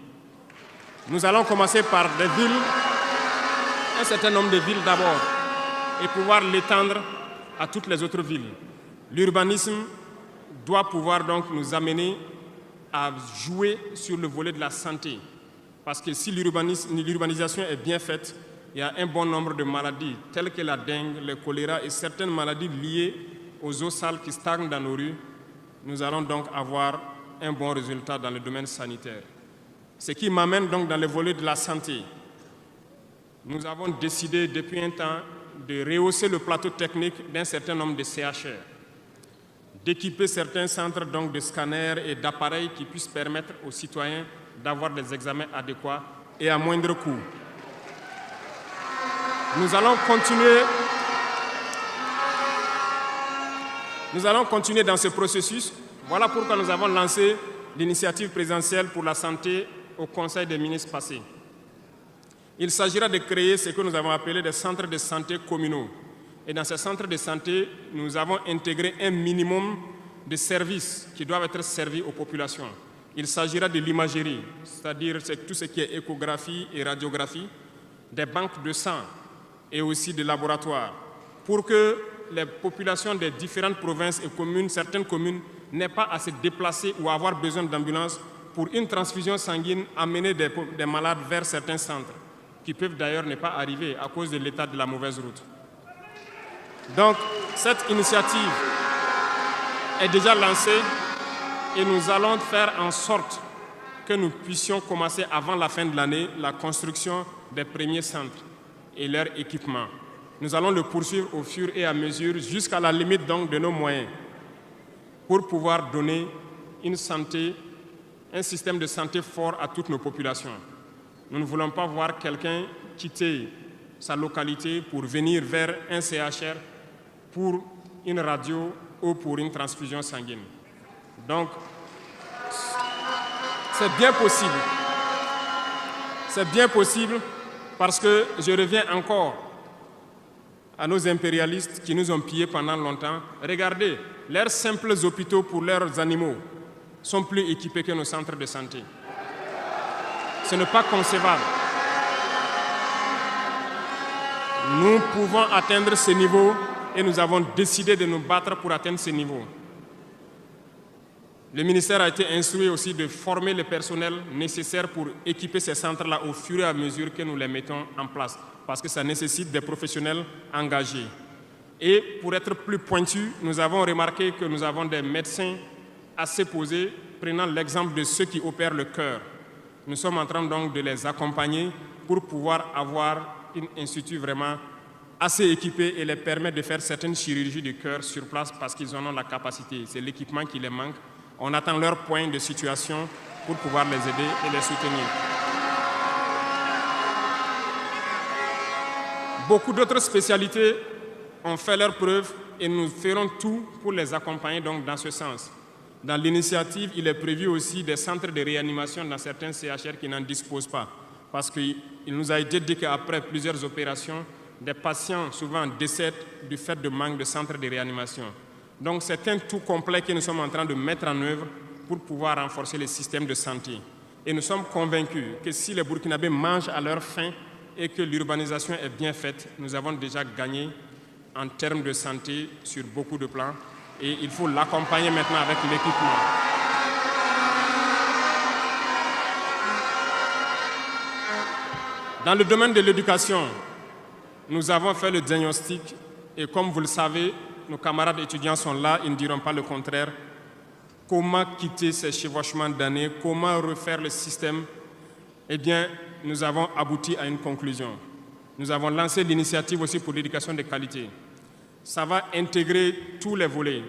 Nous allons commencer par des villes, un certain nombre de villes d'abord, et pouvoir l'étendre à toutes les autres villes. L'urbanisme doit pouvoir donc nous amener à jouer sur le volet de la santé. Parce que si l'urbanisation est bien faite, il y a un bon nombre de maladies, telles que la dengue, le choléra et certaines maladies liées aux eaux sales qui stagnent dans nos rues. Nous allons donc avoir un bon résultat dans le domaine sanitaire. Ce qui m'amène donc dans le volet de la santé. Nous avons décidé depuis un temps de rehausser le plateau technique d'un certain nombre de CHR, d'équiper certains centres donc de scanners et d'appareils qui puissent permettre aux citoyens d'avoir des examens adéquats et à moindre coût. Nous allons continuer dans ce processus. Voilà pourquoi nous avons lancé l'initiative présidentielle pour la santé au Conseil des ministres passé. Il s'agira de créer ce que nous avons appelé des centres de santé communaux. Et dans ces centres de santé, nous avons intégré un minimum de services qui doivent être servis aux populations. Il s'agira de l'imagerie, c'est-à-dire tout ce qui est échographie et radiographie, des banques de sang et aussi des laboratoires, pour que les populations des différentes provinces et communes, certaines communes, n'aient pas à se déplacer ou à avoir besoin d'ambulance pour une transfusion sanguine, amener des malades vers certains centres, qui peuvent d'ailleurs ne pas arriver à cause de l'état de la mauvaise route. Donc, cette initiative est déjà lancée et nous allons faire en sorte que nous puissions commencer avant la fin de l'année la construction des premiers centres et leur équipement. Nous allons le poursuivre au fur et à mesure jusqu'à la limite donc de nos moyens pour pouvoir donner une santé, un système de santé fort à toutes nos populations. Nous ne voulons pas voir quelqu'un quitter sa localité pour venir vers un CHR pour une radio ou pour une transfusion sanguine. Donc, c'est bien possible. C'est bien possible parce que je reviens encore à nos impérialistes qui nous ont pillés pendant longtemps. Regardez, leurs simples hôpitaux pour leurs animaux sont plus équipés que nos centres de santé. Ce n'est pas concevable. Nous pouvons atteindre ce niveau et nous avons décidé de nous battre pour atteindre ce niveau. Le ministère a été instruit aussi de former le personnel nécessaire pour équiper ces centres-là au fur et à mesure que nous les mettons en place, parce que ça nécessite des professionnels engagés. Et pour être plus pointu, nous avons remarqué que nous avons des médecins assez posés, prenant l'exemple de ceux qui opèrent le cœur. Nous sommes en train donc de les accompagner pour pouvoir avoir un institut vraiment assez équipé et les permettre de faire certaines chirurgies du cœur sur place parce qu'ils en ont la capacité. C'est l'équipement qui les manque. On attend leur point de situation pour pouvoir les aider et les soutenir. Beaucoup d'autres spécialités ont fait leurs preuves et nous ferons tout pour les accompagner donc dans ce sens. Dans l'initiative, il est prévu aussi des centres de réanimation dans certains CHR qui n'en disposent pas. Parce qu'il nous a été dit qu'après plusieurs opérations, des patients souvent décèdent du fait de manque de centres de réanimation. Donc c'est un tout complet que nous sommes en train de mettre en œuvre pour pouvoir renforcer le système de santé. Et nous sommes convaincus que si les Burkinabés mangent à leur faim et que l'urbanisation est bien faite, nous avons déjà gagné en termes de santé sur beaucoup de plans. Et il faut l'accompagner maintenant avec l'équipement. Dans le domaine de l'éducation, nous avons fait le diagnostic et comme vous le savez, nos camarades étudiants sont là, ils ne diront pas le contraire. Comment quitter ces chevauchements d'années, comment refaire le système? Eh bien, nous avons abouti à une conclusion. Nous avons lancé l'initiative aussi pour l'éducation de qualité. Ça va intégrer tous les volets,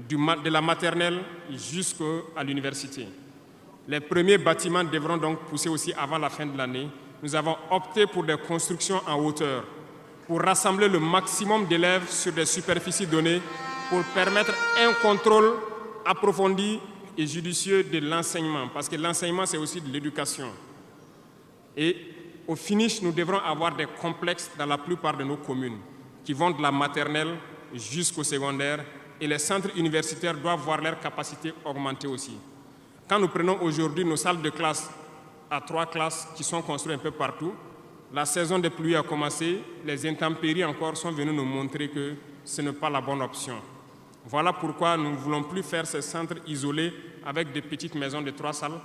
de la maternelle jusqu'à l'université. Les premiers bâtiments devront donc pousser aussi avant la fin de l'année. Nous avons opté pour des constructions en hauteur, pour rassembler le maximum d'élèves sur des superficies données, pour permettre un contrôle approfondi et judicieux de l'enseignement, parce que l'enseignement, c'est aussi de l'éducation. Et au finish, nous devrons avoir des complexes dans la plupart de nos communes, qui vont de la maternelle jusqu'au secondaire, et les centres universitaires doivent voir leur capacité augmenter aussi. Quand nous prenons aujourd'hui nos salles de classe à 3 classes qui sont construites un peu partout, la saison des pluies a commencé, les intempéries encore sont venues nous montrer que ce n'est pas la bonne option. Voilà pourquoi nous ne voulons plus faire ces centres isolés avec des petites maisons de 3 salles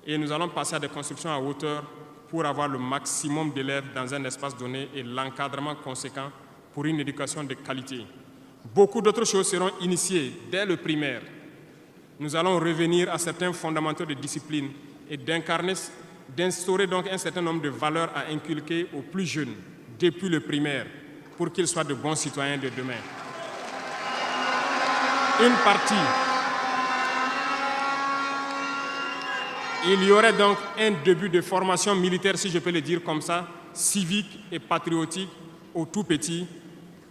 et nous allons passer à des constructions à hauteur pour avoir le maximum d'élèves dans un espace donné et l'encadrement conséquent pour une éducation de qualité. Beaucoup d'autres choses seront initiées dès le primaire. Nous allons revenir à certains fondamentaux de discipline et d'instaurer donc un certain nombre de valeurs à inculquer aux plus jeunes depuis le primaire pour qu'ils soient de bons citoyens de demain. Une partie. Il y aurait donc un début de formation militaire, si je peux le dire comme ça, civique et patriotique au tout petit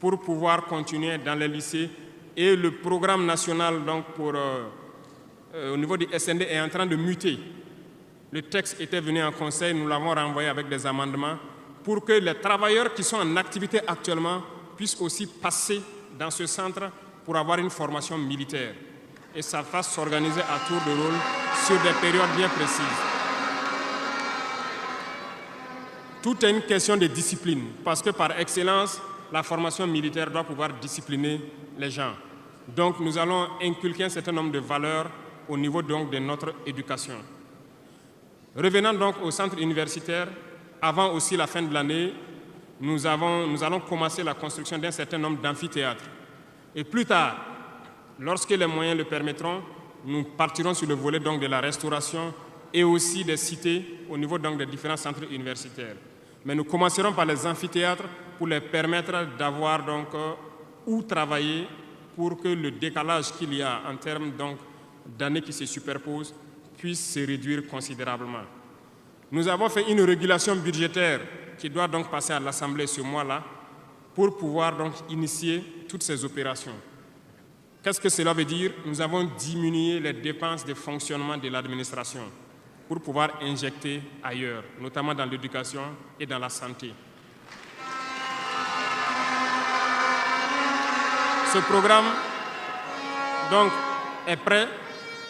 pour pouvoir continuer dans les lycées. Et le programme national donc au niveau du SND est en train de muter. Le texte était venu en conseil, nous l'avons renvoyé avec des amendements pour que les travailleurs qui sont en activité actuellement puissent aussi passer dans ce centre pour avoir une formation militaire. Et ça fasse s'organiser à tour de rôle sur des périodes bien précises. Tout est une question de discipline, parce que par excellence, la formation militaire doit pouvoir discipliner les gens. Donc nous allons inculquer un certain nombre de valeurs au niveau donc de notre éducation. Revenant donc au centre universitaire, avant aussi la fin de l'année, nous allons commencer la construction d'un certain nombre d'amphithéâtres. Et plus tard, lorsque les moyens le permettront, nous partirons sur le volet donc, de la restauration et aussi des cités au niveau donc, des différents centres universitaires. Mais nous commencerons par les amphithéâtres pour les permettre d'avoir donc où travailler pour que le décalage qu'il y a en termes d'années qui se superposent puisse se réduire considérablement. Nous avons fait une régulation budgétaire qui doit donc passer à l'Assemblée ce mois-là pour pouvoir donc initier toutes ces opérations. Qu'est-ce que cela veut dire? Nous avons diminué les dépenses de fonctionnement de l'administration pour pouvoir injecter ailleurs, notamment dans l'éducation et dans la santé. Ce programme donc, est prêt,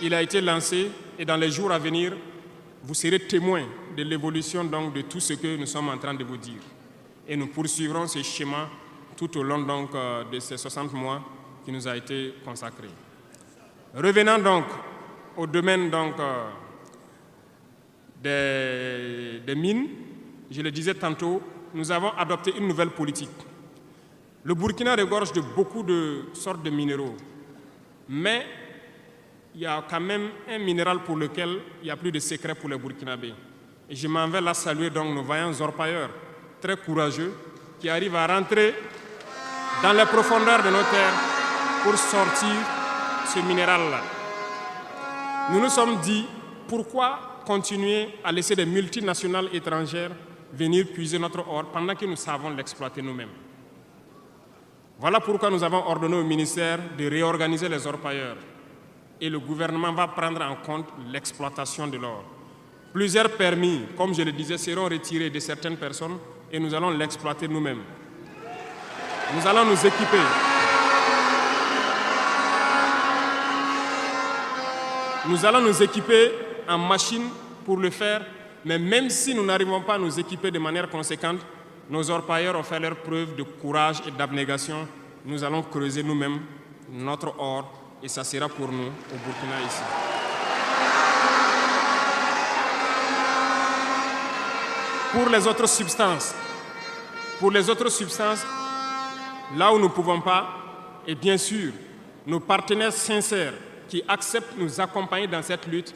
il a été lancé et dans les jours à venir, vous serez témoins de l'évolution donc, de tout ce que nous sommes en train de vous dire. Et nous poursuivrons ce schéma tout au long donc, de ces 60 mois qui nous a été consacré. Revenant donc au domaine donc, des mines, je le disais tantôt, nous avons adopté une nouvelle politique. Le Burkina regorge de beaucoup de sortes de minéraux, mais il y a quand même un minéral pour lequel il n'y a plus de secret pour les Burkinabés. Et je m'en vais là saluer donc nos vaillants orpailleurs, très courageux, qui arrivent à rentrer dans les profondeurs de nos terres pour sortir ce minéral-là. Nous nous sommes dit, pourquoi continuer à laisser des multinationales étrangères venir puiser notre or pendant que nous savons l'exploiter nous-mêmes? Voilà pourquoi nous avons ordonné au ministère de réorganiser les orpailleurs et le gouvernement va prendre en compte l'exploitation de l'or. Plusieurs permis, comme je le disais, seront retirés de certaines personnes et nous allons l'exploiter nous-mêmes. Nous allons nous équiper. Nous allons nous équiper en machines pour le faire, mais même si nous n'arrivons pas à nous équiper de manière conséquente, nos orpailleurs ont fait leur preuve de courage et d'abnégation. Nous allons creuser nous-mêmes notre or et ça sera pour nous au Burkina ici. Pour les autres substances, là où nous ne pouvons pas, et bien sûr, nos partenaires sincères qui acceptent de nous accompagner dans cette lutte,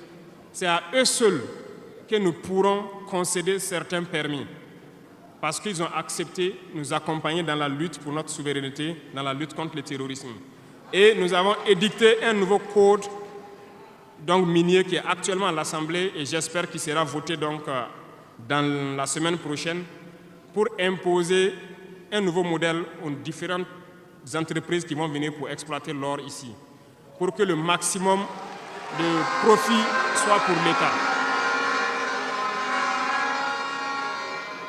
c'est à eux seuls que nous pourrons concéder certains permis. Parce qu'ils ont accepté de nous accompagner dans la lutte pour notre souveraineté, dans la lutte contre le terrorisme. Et nous avons édicté un nouveau code donc, minier qui est actuellement à l'Assemblée et j'espère qu'il sera voté donc, dans la semaine prochaine pour imposer un nouveau modèle aux différentes entreprises qui vont venir pour exploiter l'or ici, pour que le maximum de profit soit pour l'État.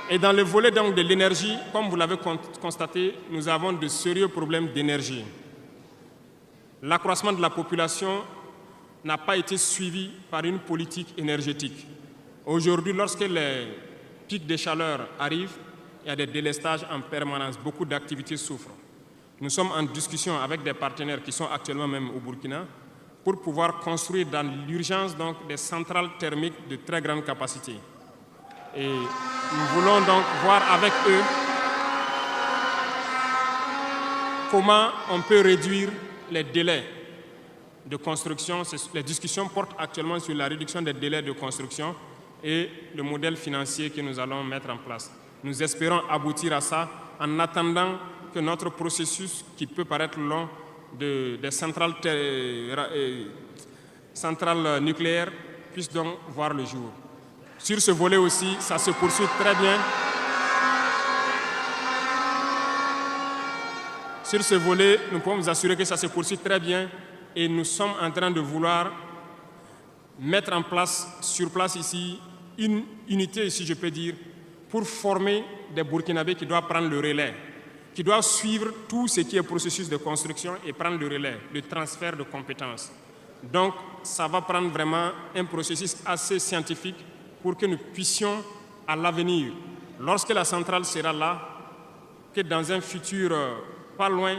Et dans le volet donc, de l'énergie, comme vous l'avez constaté, nous avons de sérieux problèmes d'énergie. L'accroissement de la population n'a pas été suivi par une politique énergétique. Aujourd'hui, lorsque les pics de chaleur arrivent, il y a des délestages en permanence, beaucoup d'activités souffrent. Nous sommes en discussion avec des partenaires qui sont actuellement même au Burkina pour pouvoir construire dans l'urgence donc, des centrales thermiques de très grande capacité. Et nous voulons donc voir avec eux comment on peut réduire les délais de construction. Les discussions portent actuellement sur la réduction des délais de construction et le modèle financier que nous allons mettre en place. Nous espérons aboutir à ça en attendant que notre processus, qui peut paraître long, des centrales nucléaires puisse donc voir le jour. Sur ce volet aussi, ça se poursuit très bien. Sur ce volet, nous pouvons vous assurer que ça se poursuit très bien et nous sommes en train de vouloir mettre en place, sur place ici, une unité, si je peux dire, pour former des Burkinabés qui doivent prendre le relais, qui doivent suivre tout ce qui est processus de construction et prendre le relais, le transfert de compétences. Donc, ça va prendre vraiment un processus assez scientifique pour que nous puissions, à l'avenir, lorsque la centrale sera là, que dans un futur pas loin,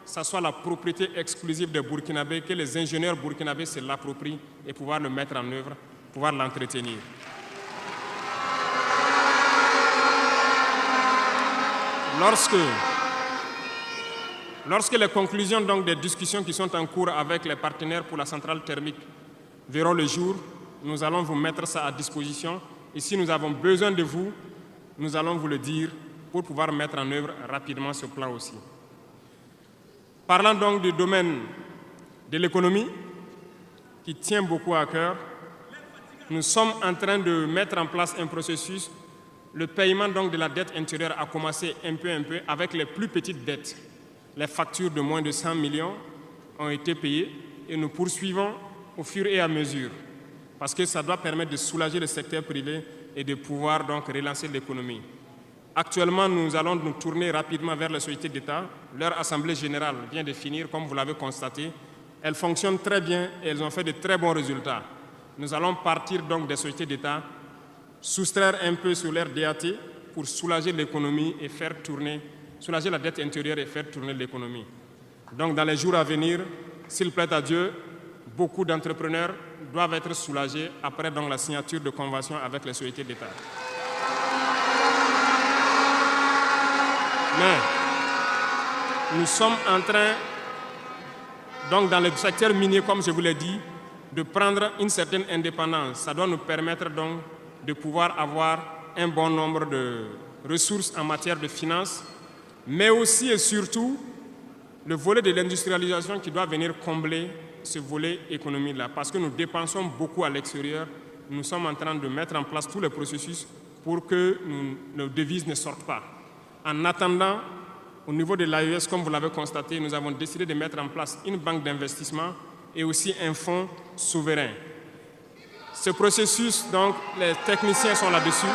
ça soit la propriété exclusive des Burkinabés, que les ingénieurs burkinabés se l'approprient et pouvoir le mettre en œuvre, pouvoir l'entretenir. Lorsque les conclusions donc, des discussions qui sont en cours avec les partenaires pour la centrale thermique verront le jour, nous allons vous mettre ça à disposition. Et si nous avons besoin de vous, nous allons vous le dire pour pouvoir mettre en œuvre rapidement ce plan aussi. Parlant donc du domaine de l'économie, qui tient beaucoup à cœur, nous sommes en train de mettre en place un processus. Le paiement donc, de la dette intérieure a commencé un peu avec les plus petites dettes. Les factures de moins de 100 millions ont été payées et nous poursuivons au fur et à mesure parce que ça doit permettre de soulager le secteur privé et de pouvoir donc relancer l'économie. Actuellement, nous allons nous tourner rapidement vers les sociétés d'État. Leur assemblée générale vient de finir, comme vous l'avez constaté. Elles fonctionnent très bien et elles ont fait de très bons résultats. Nous allons partir donc des sociétés d'État, soustraire un peu sur leur DAT pour soulager l'économie et faire tourner, soulager la dette intérieure et faire tourner l'économie. Donc dans les jours à venir, s'il plaît à Dieu, beaucoup d'entrepreneurs doivent être soulagés après donc, la signature de conventions avec les sociétés d'État. Mais nous sommes en train, donc dans le secteur minier, comme je vous l'ai dit, de prendre une certaine indépendance. Ça doit nous permettre donc de pouvoir avoir un bon nombre de ressources en matière de finances, mais aussi et surtout le volet de l'industrialisation qui doit venir combler ce volet économique-là, parce que nous dépensons beaucoup à l'extérieur. Nous sommes en train de mettre en place tous les processus pour que nos devises ne sortent pas. En attendant, au niveau de l'AES, comme vous l'avez constaté, nous avons décidé de mettre en place une banque d'investissement et aussi un fonds souverain. Ce processus, donc, les techniciens sont là-dessus.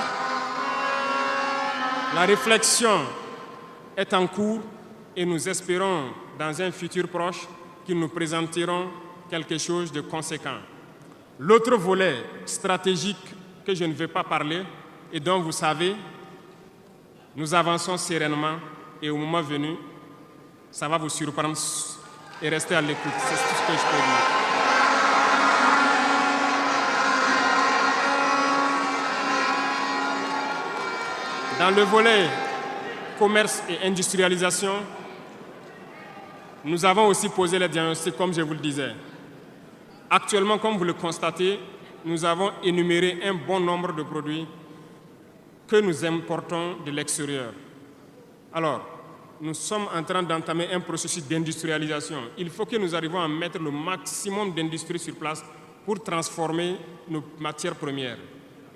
La réflexion est en cours et nous espérons, dans un futur proche, qu'ils nous présenteront quelque chose de conséquent. L'autre volet stratégique que je ne vais pas parler et dont vous savez, nous avançons sereinement et au moment venu, ça va vous surprendre et rester à l'écoute. C'est tout ce que je peux dire. Dans le volet commerce et industrialisation, nous avons aussi posé les diagnostics, comme je vous le disais. Actuellement, comme vous le constatez, nous avons énuméré un bon nombre de produits que nous importons de l'extérieur. Alors, nous sommes en train d'entamer un processus d'industrialisation. Il faut que nous arrivions à mettre le maximum d'industrie sur place pour transformer nos matières premières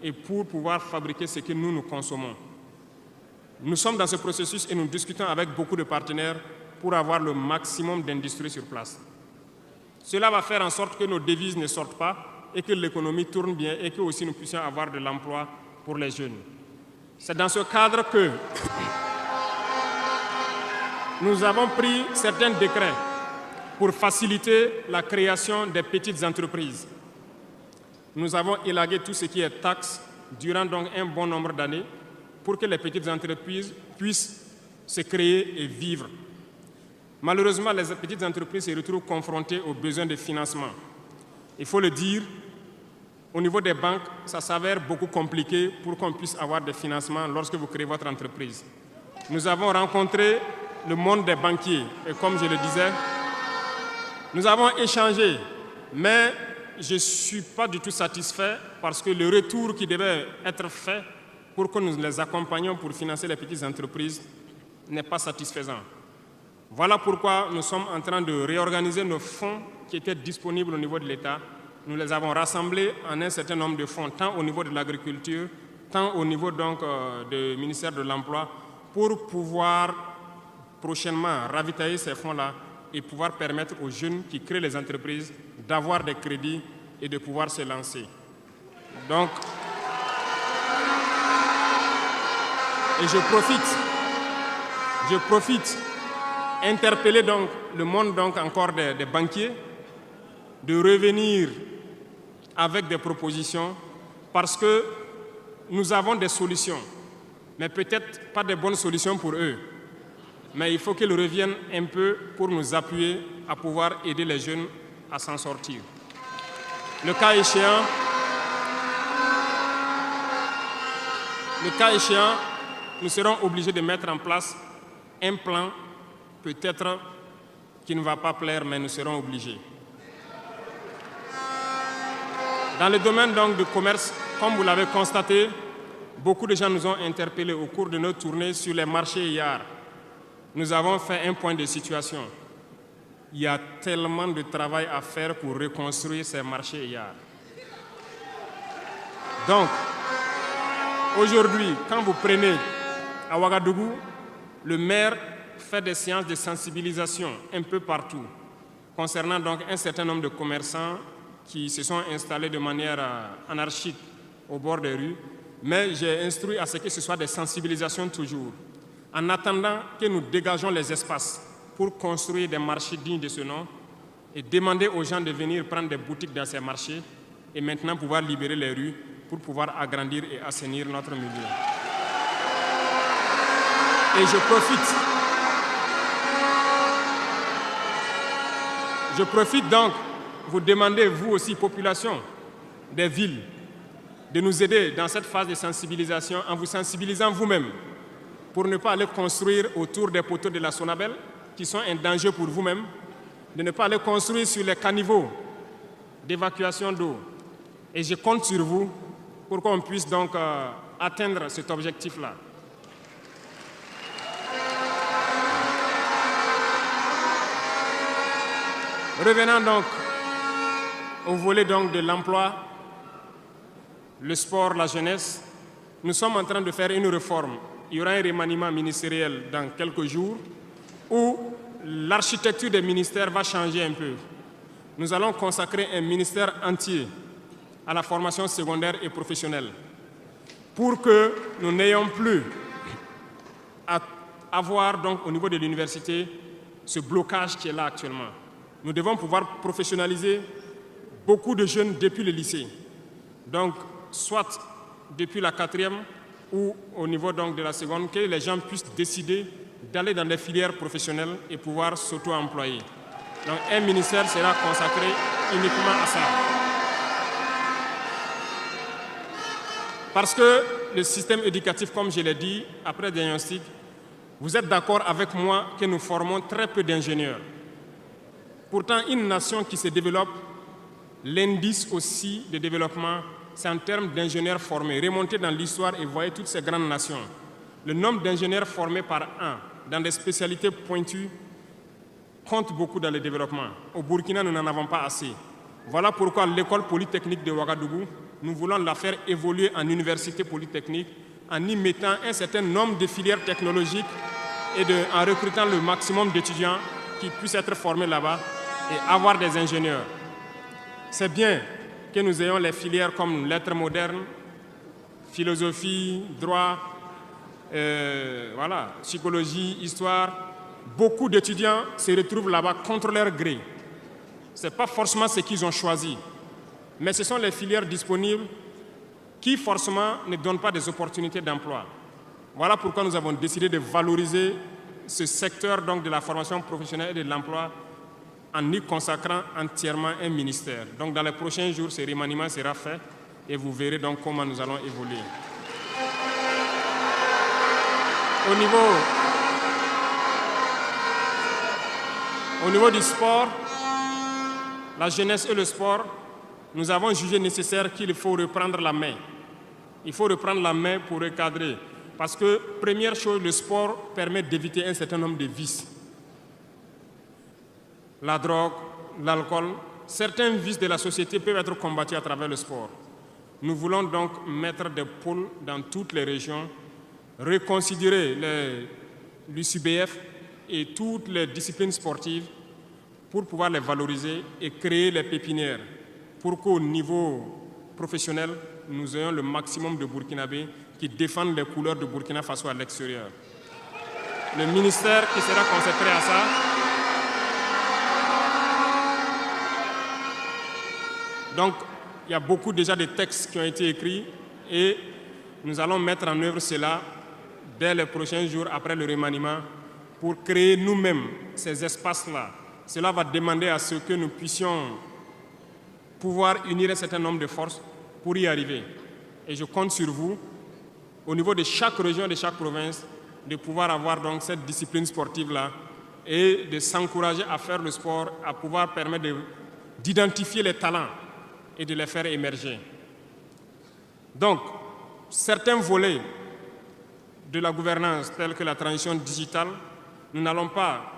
et pour pouvoir fabriquer ce que nous consommons. Nous sommes dans ce processus et nous discutons avec beaucoup de partenaires pour avoir le maximum d'industrie sur place. Cela va faire en sorte que nos devises ne sortent pas et que l'économie tourne bien et que aussi nous puissions avoir de l'emploi pour les jeunes. C'est dans ce cadre que nous avons pris certains décrets pour faciliter la création des petites entreprises. Nous avons élagué tout ce qui est taxes durant donc un bon nombre d'années pour que les petites entreprises puissent se créer et vivre. Malheureusement, les petites entreprises se retrouvent confrontées aux besoins de financement. Il faut le dire, au niveau des banques, ça s'avère beaucoup compliqué pour qu'on puisse avoir des financements lorsque vous créez votre entreprise. Nous avons rencontré le monde des banquiers et comme je le disais, nous avons échangé, mais je ne suis pas du tout satisfait parce que le retour qui devait être fait pour que nous les accompagnions pour financer les petites entreprises n'est pas satisfaisant. Voilà pourquoi nous sommes en train de réorganiser nos fonds qui étaient disponibles au niveau de l'État. Nous les avons rassemblés en un certain nombre de fonds, tant au niveau de l'agriculture, tant au niveau donc, du ministère de l'Emploi, pour pouvoir prochainement ravitailler ces fonds-là et pouvoir permettre aux jeunes qui créent les entreprises d'avoir des crédits et de pouvoir se lancer. Donc, et je profite interpeller donc le monde donc encore des banquiers de revenir avec des propositions parce que nous avons des solutions, mais peut-être pas de bonnes solutions pour eux. Mais il faut qu'ils reviennent un peu pour nous appuyer à pouvoir aider les jeunes à s'en sortir. Le cas échéant, nous serons obligés de mettre en place un plan peut-être qui ne va pas plaire, mais nous serons obligés. Dans le domaine donc du commerce, comme vous l'avez constaté, beaucoup de gens nous ont interpellés au cours de notre tournée sur les marchés hier. Nous avons fait un point de situation. Il y a tellement de travail à faire pour reconstruire ces marchés hier. Donc, aujourd'hui, quand vous prenez à Ouagadougou, le maire fait des séances de sensibilisation un peu partout, concernant donc un certain nombre de commerçants qui se sont installés de manière anarchique au bord des rues, mais j'ai instruit à ce que ce soit des sensibilisations toujours, en attendant que nous dégageons les espaces pour construire des marchés dignes de ce nom et demander aux gens de venir prendre des boutiques dans ces marchés et maintenant pouvoir libérer les rues pour pouvoir agrandir et assainir notre milieu. Et je profite donc vous demander, vous aussi, population des villes, de nous aider dans cette phase de sensibilisation en vous sensibilisant vous-même pour ne pas aller construire autour des poteaux de la Sonabel qui sont un danger pour vous-même, de ne pas aller construire sur les caniveaux d'évacuation d'eau. Et je compte sur vous pour qu'on puisse donc atteindre cet objectif-là. Revenons donc au volet donc de l'emploi, le sport, la jeunesse. Nous sommes en train de faire une réforme. Il y aura un remaniement ministériel dans quelques jours où l'architecture des ministères va changer un peu. Nous allons consacrer un ministère entier à la formation secondaire et professionnelle pour que nous n'ayons plus à avoir donc, au niveau de l'université ce blocage qui est là actuellement. Nous devons pouvoir professionnaliser beaucoup de jeunes depuis le lycée. Donc, soit depuis la 4e ou au niveau donc, de la seconde, que les gens puissent décider d'aller dans des filières professionnelles et pouvoir s'auto-employer. Donc, un ministère sera consacré uniquement à ça. Parce que le système éducatif, comme je l'ai dit, après diagnostic, vous êtes d'accord avec moi que nous formons très peu d'ingénieurs. Pourtant, une nation qui se développe, l'indice aussi de développement, c'est en termes d'ingénieurs formés. Remontez dans l'histoire et voyez toutes ces grandes nations. Le nombre d'ingénieurs formés par an dans des spécialités pointues compte beaucoup dans le développement. Au Burkina, nous n'en avons pas assez. Voilà pourquoi l'école polytechnique de Ouagadougou, nous voulons la faire évoluer en université polytechnique en y mettant un certain nombre de filières technologiques et en recrutant le maximum d'étudiants qui puissent être formés là-bas et avoir des ingénieurs. C'est bien que nous ayons les filières comme lettres modernes, philosophie, droit, voilà, psychologie, histoire. Beaucoup d'étudiants se retrouvent là-bas contre leur gré. Ce n'est pas forcément ce qu'ils ont choisi, mais ce sont les filières disponibles qui forcément ne donnent pas des opportunités d'emploi. Voilà pourquoi nous avons décidé de valoriser ce secteur donc, de la formation professionnelle et de l'emploi en y consacrant entièrement un ministère. Donc dans les prochains jours, ce remaniement sera fait et vous verrez donc comment nous allons évoluer. Au niveau du sport, la jeunesse et le sport, nous avons jugé nécessaire qu'il faut reprendre la main. Il faut reprendre la main pour recadrer. Parce que, première chose, le sport permet d'éviter un certain nombre de vices. La drogue, l'alcool, certains vices de la société peuvent être combattus à travers le sport. Nous voulons donc mettre des pôles dans toutes les régions, reconsidérer l'UCBF et toutes les disciplines sportives pour pouvoir les valoriser et créer les pépinières pour qu'au niveau professionnel, nous ayons le maximum de Burkinabés qui défendent les couleurs de Burkina Faso à l'extérieur. Le ministère qui sera consacré à ça donc, il y a beaucoup déjà de textes qui ont été écrits et nous allons mettre en œuvre cela dès les prochains jours après le remaniement pour créer nous-mêmes ces espaces-là. Cela va demander à ce que nous puissions pouvoir unir un certain nombre de forces pour y arriver. Et je compte sur vous, au niveau de chaque région, de chaque province, de pouvoir avoir donc cette discipline sportive-là et de s'encourager à faire le sport, à pouvoir permettre d'identifier les talents et de les faire émerger. Donc, certains volets de la gouvernance, tels que la transition digitale, nous n'allons pas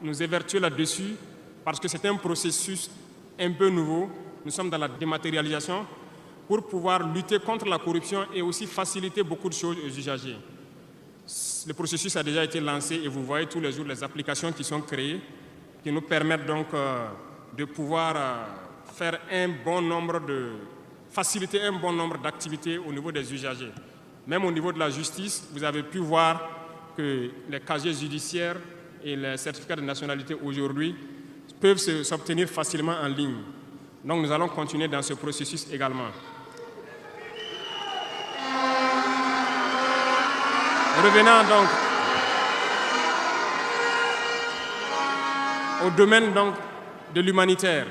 nous évertuer là-dessus parce que c'est un processus un peu nouveau. Nous sommes dans la dématérialisation pour pouvoir lutter contre la corruption et aussi faciliter beaucoup de choses aux usagers. Le processus a déjà été lancé et vous voyez tous les jours les applications qui sont créées qui nous permettent donc de pouvoir faire faciliter un bon nombre d'activités au niveau des usagers. Même au niveau de la justice, vous avez pu voir que les casiers judiciaires et les certificats de nationalité aujourd'hui peuvent s'obtenir facilement en ligne. Donc nous allons continuer dans ce processus également. Revenant donc au domaine donc de l'humanitaire,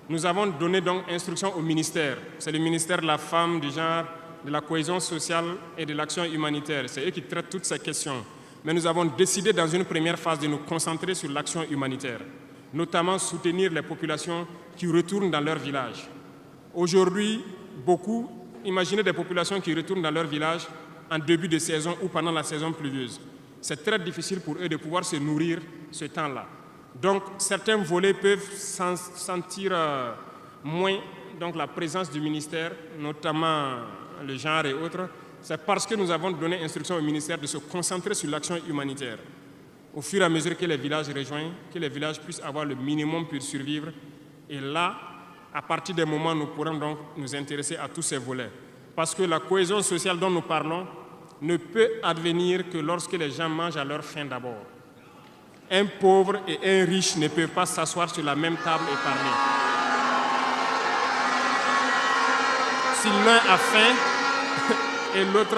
nous avons donné donc instruction au ministère. C'est le ministère de la Femme, du Genre, de la Cohésion sociale et de l'action humanitaire. C'est eux qui traitent toutes ces questions. Mais nous avons décidé dans une première phase de nous concentrer sur l'action humanitaire, notamment soutenir les populations qui retournent dans leur village. Aujourd'hui, imaginez des populations qui retournent dans leur village en début de saison ou pendant la saison pluvieuse. C'est très difficile pour eux de pouvoir se nourrir ce temps-là. Donc, certains volets peuvent sentir moins donc, la présence du ministère, notamment le genre et autres. C'est parce que nous avons donné instruction au ministère de se concentrer sur l'action humanitaire. Au fur et à mesure que les villages rejoignent, que les villages puissent avoir le minimum pour survivre. Et là, à partir des moments, nous pourrons donc nous intéresser à tous ces volets. Parce que la cohésion sociale dont nous parlons ne peut advenir que lorsque les gens mangent à leur faim d'abord. Un pauvre et un riche ne peuvent pas s'asseoir sur la même table et parler. Si l'un a faim et l'autre...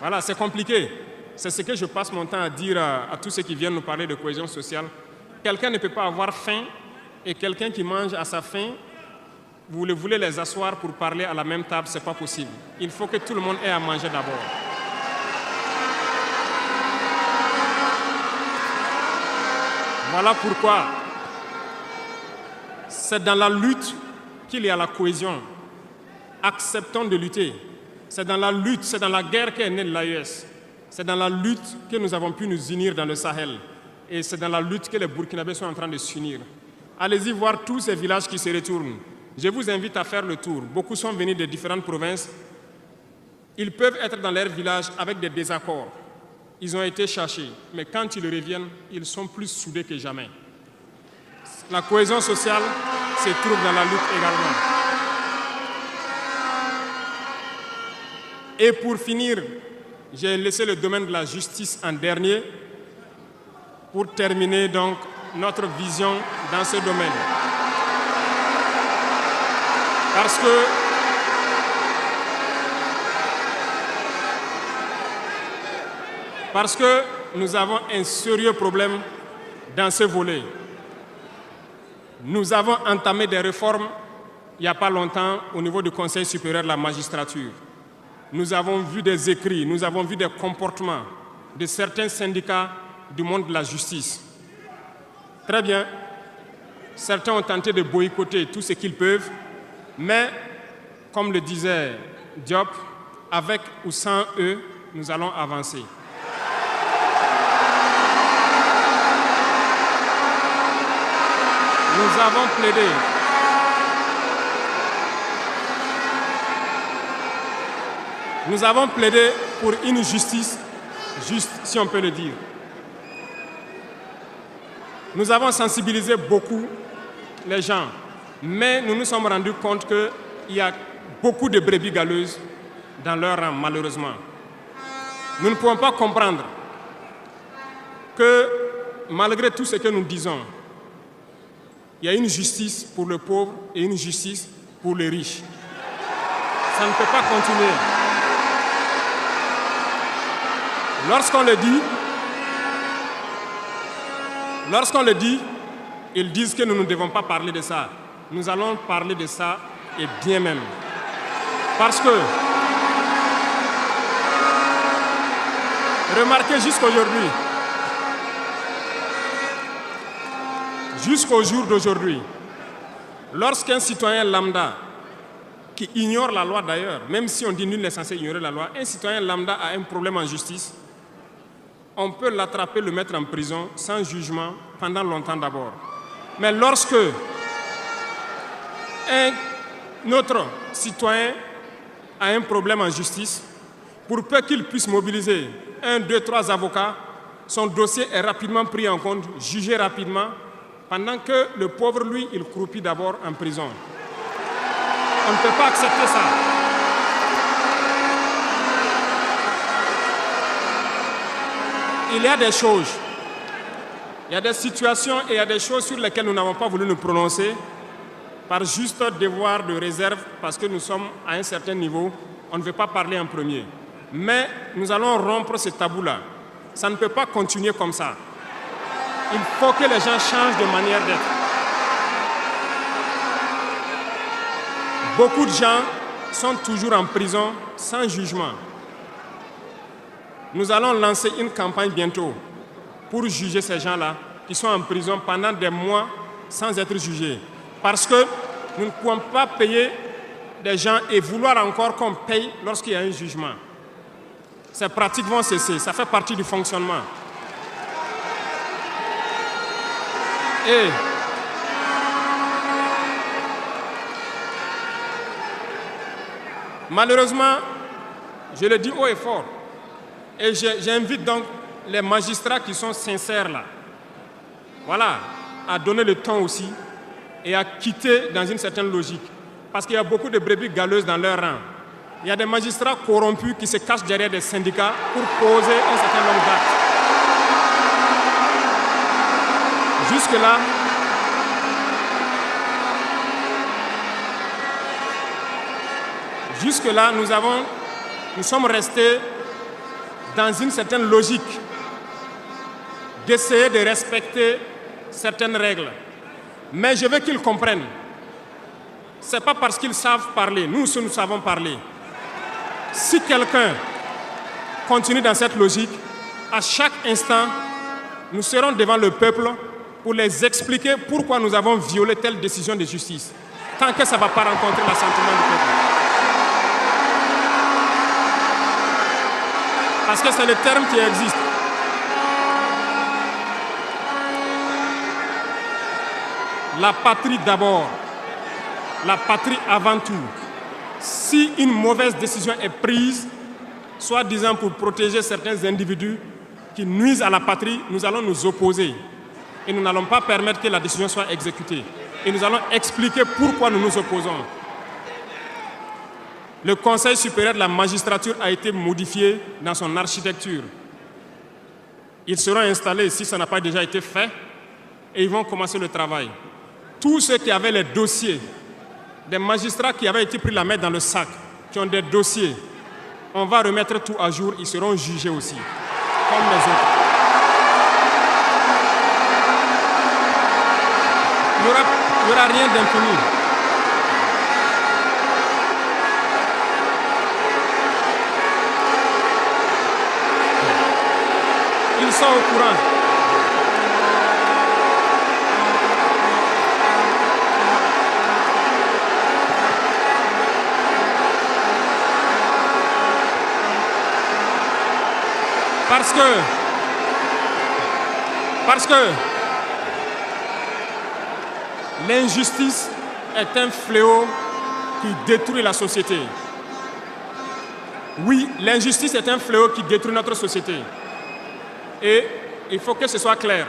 Voilà, c'est compliqué. C'est ce que je passe mon temps à dire à tous ceux qui viennent nous parler de cohésion sociale. Quelqu'un ne peut pas avoir faim et quelqu'un qui mange à sa faim, vous voulez les asseoir pour parler à la même table, ce n'est pas possible. Il faut que tout le monde ait à manger d'abord. Voilà pourquoi c'est dans la lutte qu'il y a la cohésion. Acceptons de lutter. C'est dans la lutte, c'est dans la guerre qu'est née l'AES. C'est dans la lutte que nous avons pu nous unir dans le Sahel. Et c'est dans la lutte que les Burkinabés sont en train de s'unir. Allez-y voir tous ces villages qui se retournent. Je vous invite à faire le tour. Beaucoup sont venus de différentes provinces. Ils peuvent être dans leur village avec des désaccords. Ils ont été cherchés. Mais quand ils reviennent, ils sont plus soudés que jamais. La cohésion sociale se trouve dans la lutte également. Et pour finir, j'ai laissé le domaine de la justice en dernier pour terminer donc notre vision dans ce domaine. Parce que nous avons un sérieux problème dans ce volet. Nous avons entamé des réformes il n'y a pas longtemps au niveau du Conseil supérieur de la magistrature. Nous avons vu des écrits, nous avons vu des comportements de certains syndicats du monde de la justice. Très bien, certains ont tenté de boycotter tout ce qu'ils peuvent, mais comme le disait Diop, avec ou sans eux, nous allons avancer. Nous avons plaidé. Nous avons plaidé pour une justice juste, si on peut le dire. Nous avons sensibilisé beaucoup les gens, mais nous nous sommes rendus compte qu'il y a beaucoup de brebis galeuses dans leur rang, malheureusement. Nous ne pouvons pas comprendre que, malgré tout ce que nous disons, il y a une justice pour le pauvre et une justice pour les riches. Ça ne peut pas continuer. Lorsqu'on le dit, ils disent que nous ne devons pas parler de ça. Nous allons parler de ça et bien même. Parce que Remarquez jusqu'au jour d'aujourd'hui, lorsqu'un citoyen lambda, qui ignore la loi d'ailleurs, même si on dit nul n'est censé ignorer la loi, un citoyen lambda a un problème en justice, on peut l'attraper, le mettre en prison sans jugement pendant longtemps d'abord. Mais lorsque un autre citoyen a un problème en justice, pour peu qu'il puisse mobiliser 1, 2, 3 avocats, son dossier est rapidement pris en compte, jugé rapidement, pendant que le pauvre, lui, il croupit d'abord en prison. On ne peut pas accepter ça. Il y a des choses, il y a des situations et il y a des choses sur lesquelles nous n'avons pas voulu nous prononcer par juste devoir de réserve, parce que nous sommes à un certain niveau, on ne veut pas parler en premier. Mais nous allons rompre ce tabou-là. Ça ne peut pas continuer comme ça. Il faut que les gens changent de manière d'être. Beaucoup de gens sont toujours en prison sans jugement. Nous allons lancer une campagne bientôt pour juger ces gens-là qui sont en prison pendant des mois sans être jugés. Parce que nous ne pouvons pas payer des gens et vouloir encore qu'on paye lorsqu'il y a un jugement. Ces pratiques vont cesser, ça fait partie du fonctionnement. Et malheureusement, je le dis haut et fort, et j'invite donc les magistrats qui sont sincères là, voilà, à donner le temps aussi et à quitter dans une certaine logique. Parce qu'il y a beaucoup de brebis galeuses dans leur rang. Il y a des magistrats corrompus qui se cachent derrière des syndicats pour poser un certain nombre d'actes. Jusque-là, nous sommes restés dans une certaine logique d'essayer de respecter certaines règles. Mais je veux qu'ils comprennent. Ce n'est pas parce qu'ils savent parler, nous savons parler. Si quelqu'un continue dans cette logique, à chaque instant, nous serons devant le peuple pour les expliquer pourquoi nous avons violé telle décision de justice, tant que ça ne va pas rencontrer l'assentiment du peuple. Parce que c'est le terme qui existe. La patrie d'abord, la patrie avant tout. Si une mauvaise décision est prise, soi-disant pour protéger certains individus qui nuisent à la patrie, nous allons nous opposer. Et nous n'allons pas permettre que la décision soit exécutée. Et nous allons expliquer pourquoi nous nous opposons. Le Conseil supérieur de la magistrature a été modifié dans son architecture. Ils seront installés, si ça n'a pas déjà été fait, et ils vont commencer le travail. Tous ceux qui avaient les dossiers, des magistrats qui avaient été pris la main dans le sac, qui ont des dossiers, on va remettre tout à jour, ils seront jugés aussi, comme les autres. Il n'y aura rien d'infini. Ils sont au courant. Parce que l'injustice est un fléau qui détruit la société. Oui, l'injustice est un fléau qui détruit notre société. Et il faut que ce soit clair.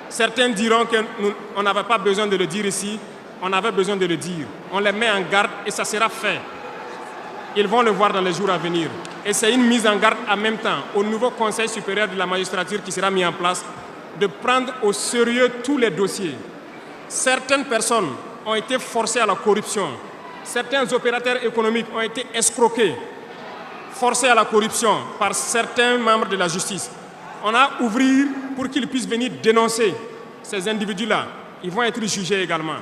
Certains diront qu'on n'avait pas besoin de le dire ici, on avait besoin de le dire. On les met en garde et ça sera fait. Ils vont le voir dans les jours à venir. Et c'est une mise en garde en même temps au nouveau Conseil supérieur de la magistrature qui sera mis en place de prendre au sérieux tous les dossiers. Certaines personnes ont été forcées à la corruption. Certains opérateurs économiques ont été escroqués, forcés à la corruption par certains membres de la justice. On a ouvert pour qu'ils puissent venir dénoncer ces individus-là. Ils vont être jugés également.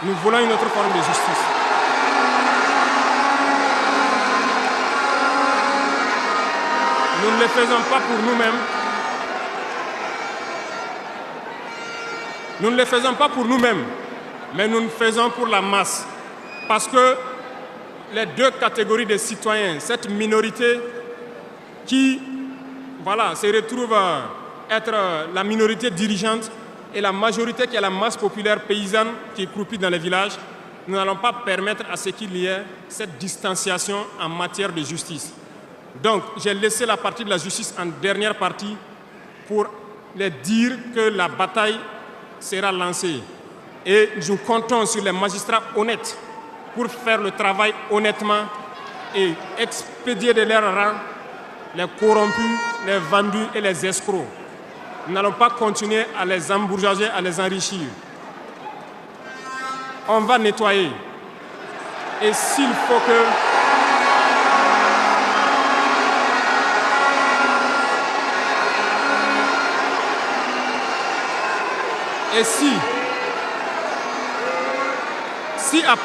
Nous voulons une autre forme de justice. Nous ne le faisons pas pour nous-mêmes. Nous ne le faisons pas pour nous-mêmes, mais nous le faisons pour la masse. Parce que les deux catégories de citoyens, cette minorité qui se retrouve être la minorité dirigeante et la majorité qui est la masse populaire paysanne qui croupit dans les villages, nous n'allons pas permettre à ce qu'il y ait cette distanciation en matière de justice. Donc, j'ai laissé la partie de la justice en dernière partie pour les dire que la bataille sera lancée. Et nous comptons sur les magistrats honnêtes pour faire le travail honnêtement et expédier de leur rang les corrompus, les vendus et les escrocs. Nous n'allons pas continuer à les embourgeoiser, à les enrichir. On va nettoyer. Et s'il faut que... Et si à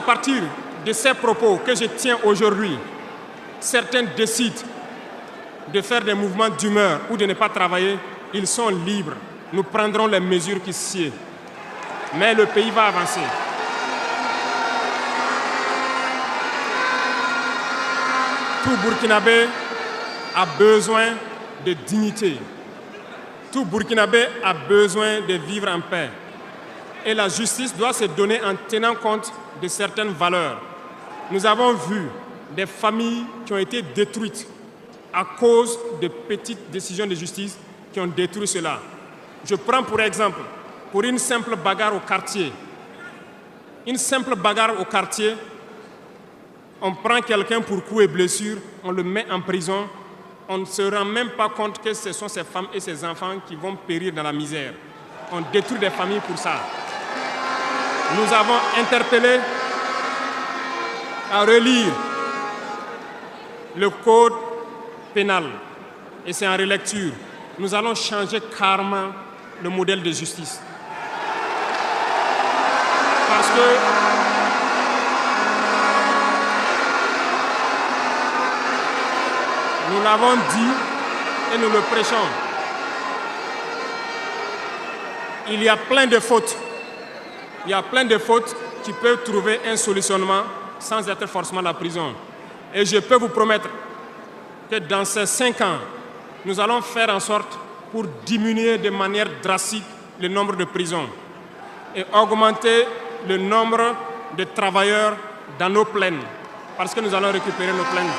partir de ces propos que je tiens aujourd'hui, certains décident de faire des mouvements d'humeur ou de ne pas travailler, ils sont libres. Nous prendrons les mesures qui sied. Mais le pays va avancer. Tout Burkinabé a besoin de dignité. Tout Burkinabé a besoin de vivre en paix. Et la justice doit se donner en tenant compte de certaines valeurs. Nous avons vu des familles qui ont été détruites à cause de petites décisions de justice qui ont détruit cela. Je prends pour exemple, pour une simple bagarre au quartier. Une simple bagarre au quartier, on prend quelqu'un pour coups et blessures, on le met en prison, on ne se rend même pas compte que ce sont ces femmes et ces enfants qui vont périr dans la misère. On détruit des familles pour ça. Nous avons interpellé à relire le code pénal et c'est en relecture. Nous allons changer carrément le modèle de justice. Parce que nous l'avons dit et nous le prêchons. Il y a plein de fautes. Il y a plein de fautes qui peuvent trouver un solutionnement sans être forcément la prison. Et je peux vous promettre que dans ces 5 ans, nous allons faire en sorte pour diminuer de manière drastique le nombre de prisons et augmenter le nombre de travailleurs dans nos plaines, parce que nous allons récupérer nos plaines.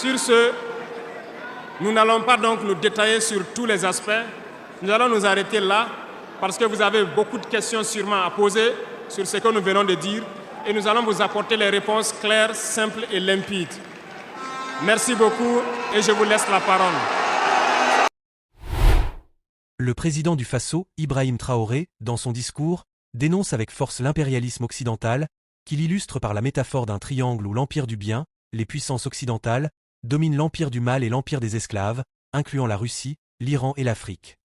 Sur ce, nous n'allons pas donc nous détailler sur tous les aspects. Nous allons nous arrêter là parce que vous avez beaucoup de questions sûrement à poser sur ce que nous venons de dire et nous allons vous apporter les réponses claires, simples et limpides. Merci beaucoup et je vous laisse la parole. Le président du Faso, Ibrahim Traoré, dans son discours, dénonce avec force l'impérialisme occidental, qu'il illustre par la métaphore d'un triangle où l'empire du bien, les puissances occidentales, domine l'empire du mal et l'empire des esclaves, incluant la Russie, l'Iran et l'Afrique.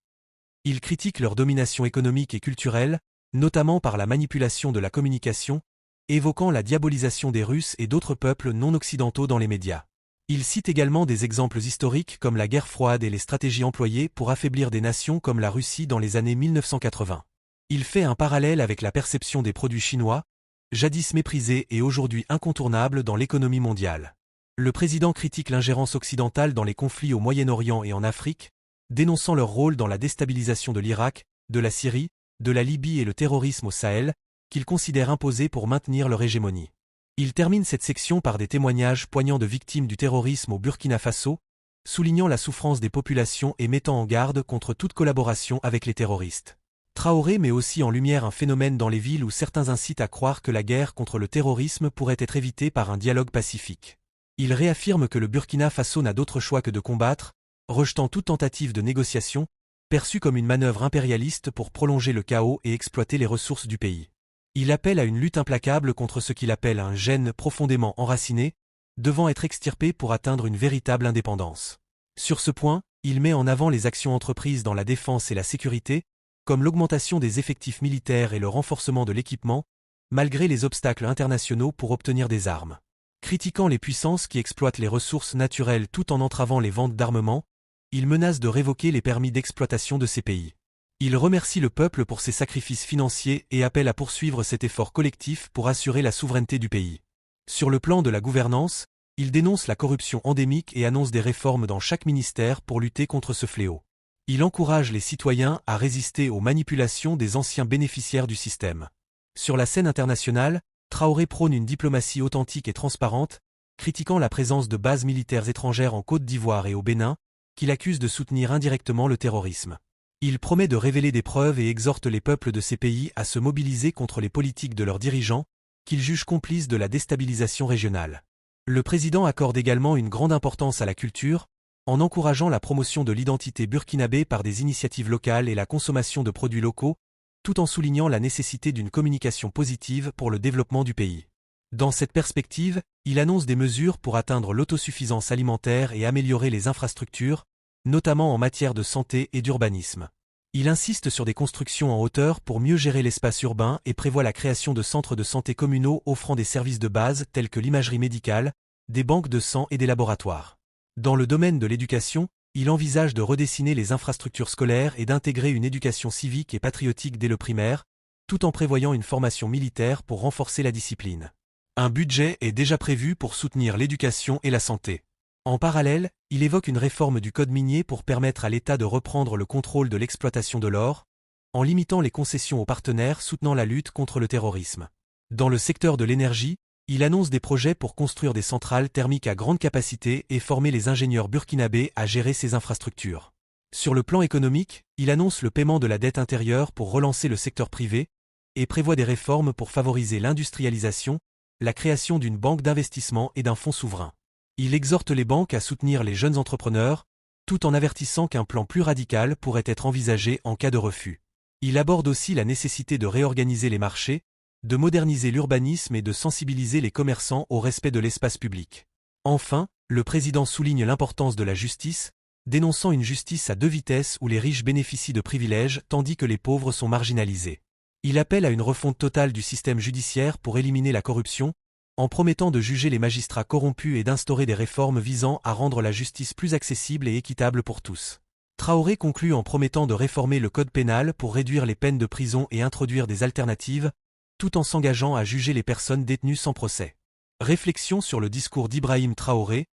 Il critique leur domination économique et culturelle, notamment par la manipulation de la communication, évoquant la diabolisation des Russes et d'autres peuples non occidentaux dans les médias. Il cite également des exemples historiques comme la guerre froide et les stratégies employées pour affaiblir des nations comme la Russie dans les années 1980. Il fait un parallèle avec la perception des produits chinois, jadis méprisés et aujourd'hui incontournables dans l'économie mondiale. Le président critique l'ingérence occidentale dans les conflits au Moyen-Orient et en Afrique, dénonçant leur rôle dans la déstabilisation de l'Irak, de la Syrie, de la Libye et le terrorisme au Sahel, qu'il considère imposés pour maintenir leur hégémonie. Il termine cette section par des témoignages poignants de victimes du terrorisme au Burkina Faso, soulignant la souffrance des populations et mettant en garde contre toute collaboration avec les terroristes. Traoré met aussi en lumière un phénomène dans les villes où certains incitent à croire que la guerre contre le terrorisme pourrait être évitée par un dialogue pacifique. Il réaffirme que le Burkina Faso n'a d'autre choix que de combattre, rejetant toute tentative de négociation, perçue comme une manœuvre impérialiste pour prolonger le chaos et exploiter les ressources du pays. Il appelle à une lutte implacable contre ce qu'il appelle un gène profondément enraciné, devant être extirpé pour atteindre une véritable indépendance. Sur ce point, il met en avant les actions entreprises dans la défense et la sécurité, comme l'augmentation des effectifs militaires et le renforcement de l'équipement, malgré les obstacles internationaux pour obtenir des armes. Critiquant les puissances qui exploitent les ressources naturelles tout en entravant les ventes d'armements, il menace de révoquer les permis d'exploitation de ces pays. Il remercie le peuple pour ses sacrifices financiers et appelle à poursuivre cet effort collectif pour assurer la souveraineté du pays. Sur le plan de la gouvernance, il dénonce la corruption endémique et annonce des réformes dans chaque ministère pour lutter contre ce fléau. Il encourage les citoyens à résister aux manipulations des anciens bénéficiaires du système. Sur la scène internationale, Traoré prône une diplomatie authentique et transparente, critiquant la présence de bases militaires étrangères en Côte d'Ivoire et au Bénin, qu'il accuse de soutenir indirectement le terrorisme. Il promet de révéler des preuves et exhorte les peuples de ces pays à se mobiliser contre les politiques de leurs dirigeants, qu'il juge complices de la déstabilisation régionale. Le président accorde également une grande importance à la culture, en encourageant la promotion de l'identité burkinabé par des initiatives locales et la consommation de produits locaux, tout en soulignant la nécessité d'une communication positive pour le développement du pays. Dans cette perspective, il annonce des mesures pour atteindre l'autosuffisance alimentaire et améliorer les infrastructures, notamment en matière de santé et d'urbanisme. Il insiste sur des constructions en hauteur pour mieux gérer l'espace urbain et prévoit la création de centres de santé communaux offrant des services de base tels que l'imagerie médicale, des banques de sang et des laboratoires. Dans le domaine de l'éducation, il envisage de redessiner les infrastructures scolaires et d'intégrer une éducation civique et patriotique dès le primaire, tout en prévoyant une formation militaire pour renforcer la discipline. Un budget est déjà prévu pour soutenir l'éducation et la santé. En parallèle, il évoque une réforme du code minier pour permettre à l'État de reprendre le contrôle de l'exploitation de l'or, en limitant les concessions aux partenaires soutenant la lutte contre le terrorisme. Dans le secteur de l'énergie, il annonce des projets pour construire des centrales thermiques à grande capacité et former les ingénieurs burkinabés à gérer ces infrastructures. Sur le plan économique, il annonce le paiement de la dette intérieure pour relancer le secteur privé et prévoit des réformes pour favoriser l'industrialisation, la création d'une banque d'investissement et d'un fonds souverain. Il exhorte les banques à soutenir les jeunes entrepreneurs, tout en avertissant qu'un plan plus radical pourrait être envisagé en cas de refus. Il aborde aussi la nécessité de réorganiser les marchés, de moderniser l'urbanisme et de sensibiliser les commerçants au respect de l'espace public. Enfin, le président souligne l'importance de la justice, dénonçant une justice à deux vitesses où les riches bénéficient de privilèges tandis que les pauvres sont marginalisés. Il appelle à une refonte totale du système judiciaire pour éliminer la corruption, en promettant de juger les magistrats corrompus et d'instaurer des réformes visant à rendre la justice plus accessible et équitable pour tous. Traoré conclut en promettant de réformer le code pénal pour réduire les peines de prison et introduire des alternatives, tout en s'engageant à juger les personnes détenues sans procès. Réflexion sur le discours d'Ibrahim Traoré,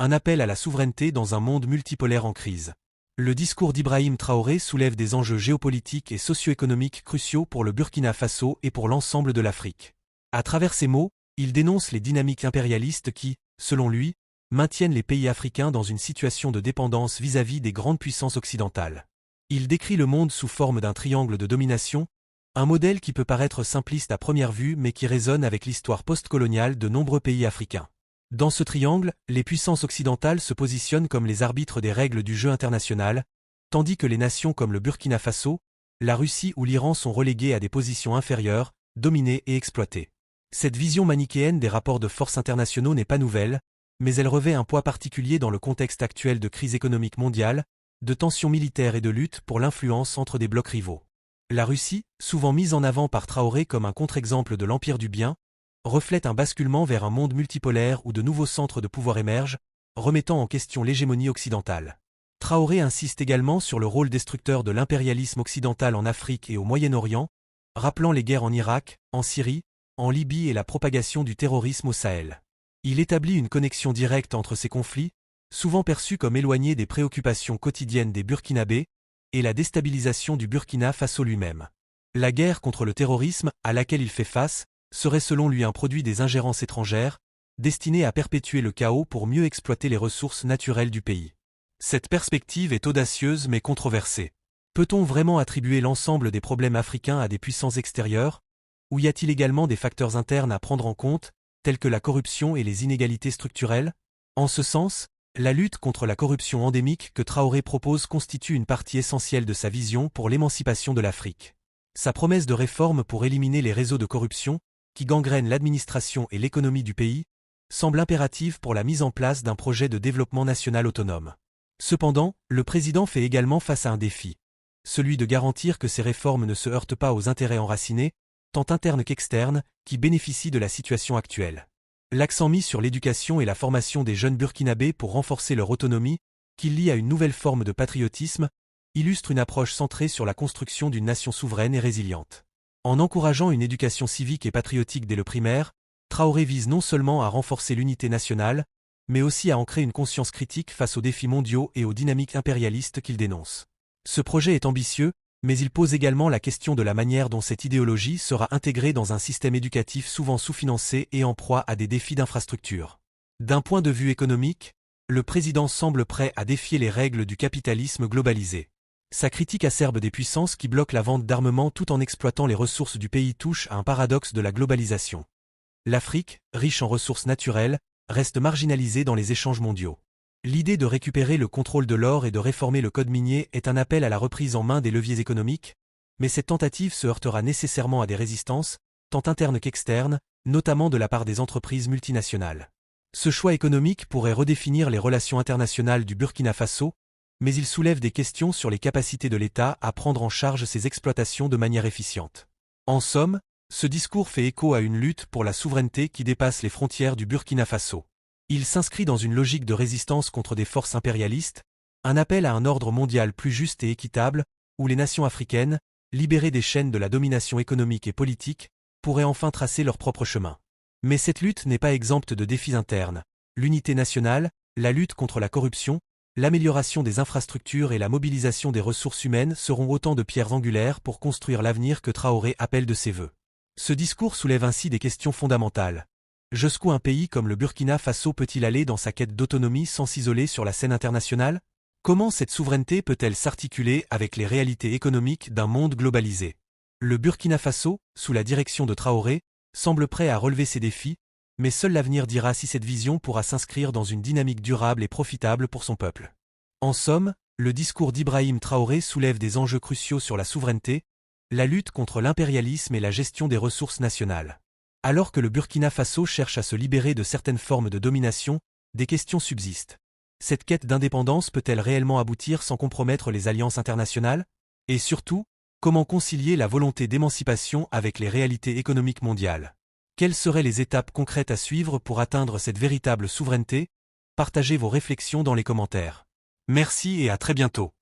un appel à la souveraineté dans un monde multipolaire en crise. Le discours d'Ibrahim Traoré soulève des enjeux géopolitiques et socio-économiques cruciaux pour le Burkina Faso et pour l'ensemble de l'Afrique. À travers ces mots, il dénonce les dynamiques impérialistes qui, selon lui, maintiennent les pays africains dans une situation de dépendance vis-à-vis des grandes puissances occidentales. Il décrit le monde sous forme d'un triangle de domination, un modèle qui peut paraître simpliste à première vue mais qui résonne avec l'histoire postcoloniale de nombreux pays africains. Dans ce triangle, les puissances occidentales se positionnent comme les arbitres des règles du jeu international, tandis que les nations comme le Burkina Faso, la Russie ou l'Iran sont reléguées à des positions inférieures, dominées et exploitées. Cette vision manichéenne des rapports de force internationaux n'est pas nouvelle, mais elle revêt un poids particulier dans le contexte actuel de crise économique mondiale, de tensions militaires et de lutte pour l'influence entre des blocs rivaux. La Russie, souvent mise en avant par Traoré comme un contre-exemple de l'empire du bien, reflète un basculement vers un monde multipolaire où de nouveaux centres de pouvoir émergent, remettant en question l'hégémonie occidentale. Traoré insiste également sur le rôle destructeur de l'impérialisme occidental en Afrique et au Moyen-Orient, rappelant les guerres en Irak, en Syrie, en Libye et la propagation du terrorisme au Sahel. Il établit une connexion directe entre ces conflits, souvent perçus comme éloignés des préoccupations quotidiennes des Burkinabés, et la déstabilisation du Burkina Faso lui-même. La guerre contre le terrorisme, à laquelle il fait face, serait selon lui un produit des ingérences étrangères, destiné à perpétuer le chaos pour mieux exploiter les ressources naturelles du pays. Cette perspective est audacieuse mais controversée. Peut-on vraiment attribuer l'ensemble des problèmes africains à des puissances extérieures, ou y a-t-il également des facteurs internes à prendre en compte, tels que la corruption et les inégalités structurelles? En ce sens, la lutte contre la corruption endémique que Traoré propose constitue une partie essentielle de sa vision pour l'émancipation de l'Afrique. Sa promesse de réforme pour éliminer les réseaux de corruption, qui gangrènent l'administration et l'économie du pays, semble impérative pour la mise en place d'un projet de développement national autonome. Cependant, le président fait également face à un défi. Celui de garantir que ces réformes ne se heurtent pas aux intérêts enracinés, tant internes qu'externes, qui bénéficient de la situation actuelle. L'accent mis sur l'éducation et la formation des jeunes burkinabés pour renforcer leur autonomie, qu'il lie à une nouvelle forme de patriotisme, illustre une approche centrée sur la construction d'une nation souveraine et résiliente. En encourageant une éducation civique et patriotique dès le primaire, Traoré vise non seulement à renforcer l'unité nationale, mais aussi à ancrer une conscience critique face aux défis mondiaux et aux dynamiques impérialistes qu'il dénonce. Ce projet est ambitieux, mais il pose également la question de la manière dont cette idéologie sera intégrée dans un système éducatif souvent sous-financé et en proie à des défis d'infrastructure. D'un point de vue économique, le président semble prêt à défier les règles du capitalisme globalisé. Sa critique acerbe des puissances qui bloquent la vente d'armement tout en exploitant les ressources du pays touche à un paradoxe de la globalisation. L'Afrique, riche en ressources naturelles, reste marginalisée dans les échanges mondiaux. L'idée de récupérer le contrôle de l'or et de réformer le code minier est un appel à la reprise en main des leviers économiques, mais cette tentative se heurtera nécessairement à des résistances, tant internes qu'externes, notamment de la part des entreprises multinationales. Ce choix économique pourrait redéfinir les relations internationales du Burkina Faso, mais il soulève des questions sur les capacités de l'État à prendre en charge ces exploitations de manière efficiente. En somme, ce discours fait écho à une lutte pour la souveraineté qui dépasse les frontières du Burkina Faso. Il s'inscrit dans une logique de résistance contre des forces impérialistes, un appel à un ordre mondial plus juste et équitable, où les nations africaines, libérées des chaînes de la domination économique et politique, pourraient enfin tracer leur propre chemin. Mais cette lutte n'est pas exempte de défis internes. L'unité nationale, la lutte contre la corruption, l'amélioration des infrastructures et la mobilisation des ressources humaines seront autant de pierres angulaires pour construire l'avenir que Traoré appelle de ses vœux. Ce discours soulève ainsi des questions fondamentales. Jusqu'où un pays comme le Burkina Faso peut-il aller dans sa quête d'autonomie sans s'isoler sur la scène internationale? Comment cette souveraineté peut-elle s'articuler avec les réalités économiques d'un monde globalisé? Le Burkina Faso, sous la direction de Traoré, semble prêt à relever ces défis, mais seul l'avenir dira si cette vision pourra s'inscrire dans une dynamique durable et profitable pour son peuple. En somme, le discours d'Ibrahim Traoré soulève des enjeux cruciaux sur la souveraineté, la lutte contre l'impérialisme et la gestion des ressources nationales. Alors que le Burkina Faso cherche à se libérer de certaines formes de domination, des questions subsistent. Cette quête d'indépendance peut-elle réellement aboutir sans compromettre les alliances internationales? Et surtout, comment concilier la volonté d'émancipation avec les réalités économiques mondiales? Quelles seraient les étapes concrètes à suivre pour atteindre cette véritable souveraineté? Partagez vos réflexions dans les commentaires. Merci et à très bientôt.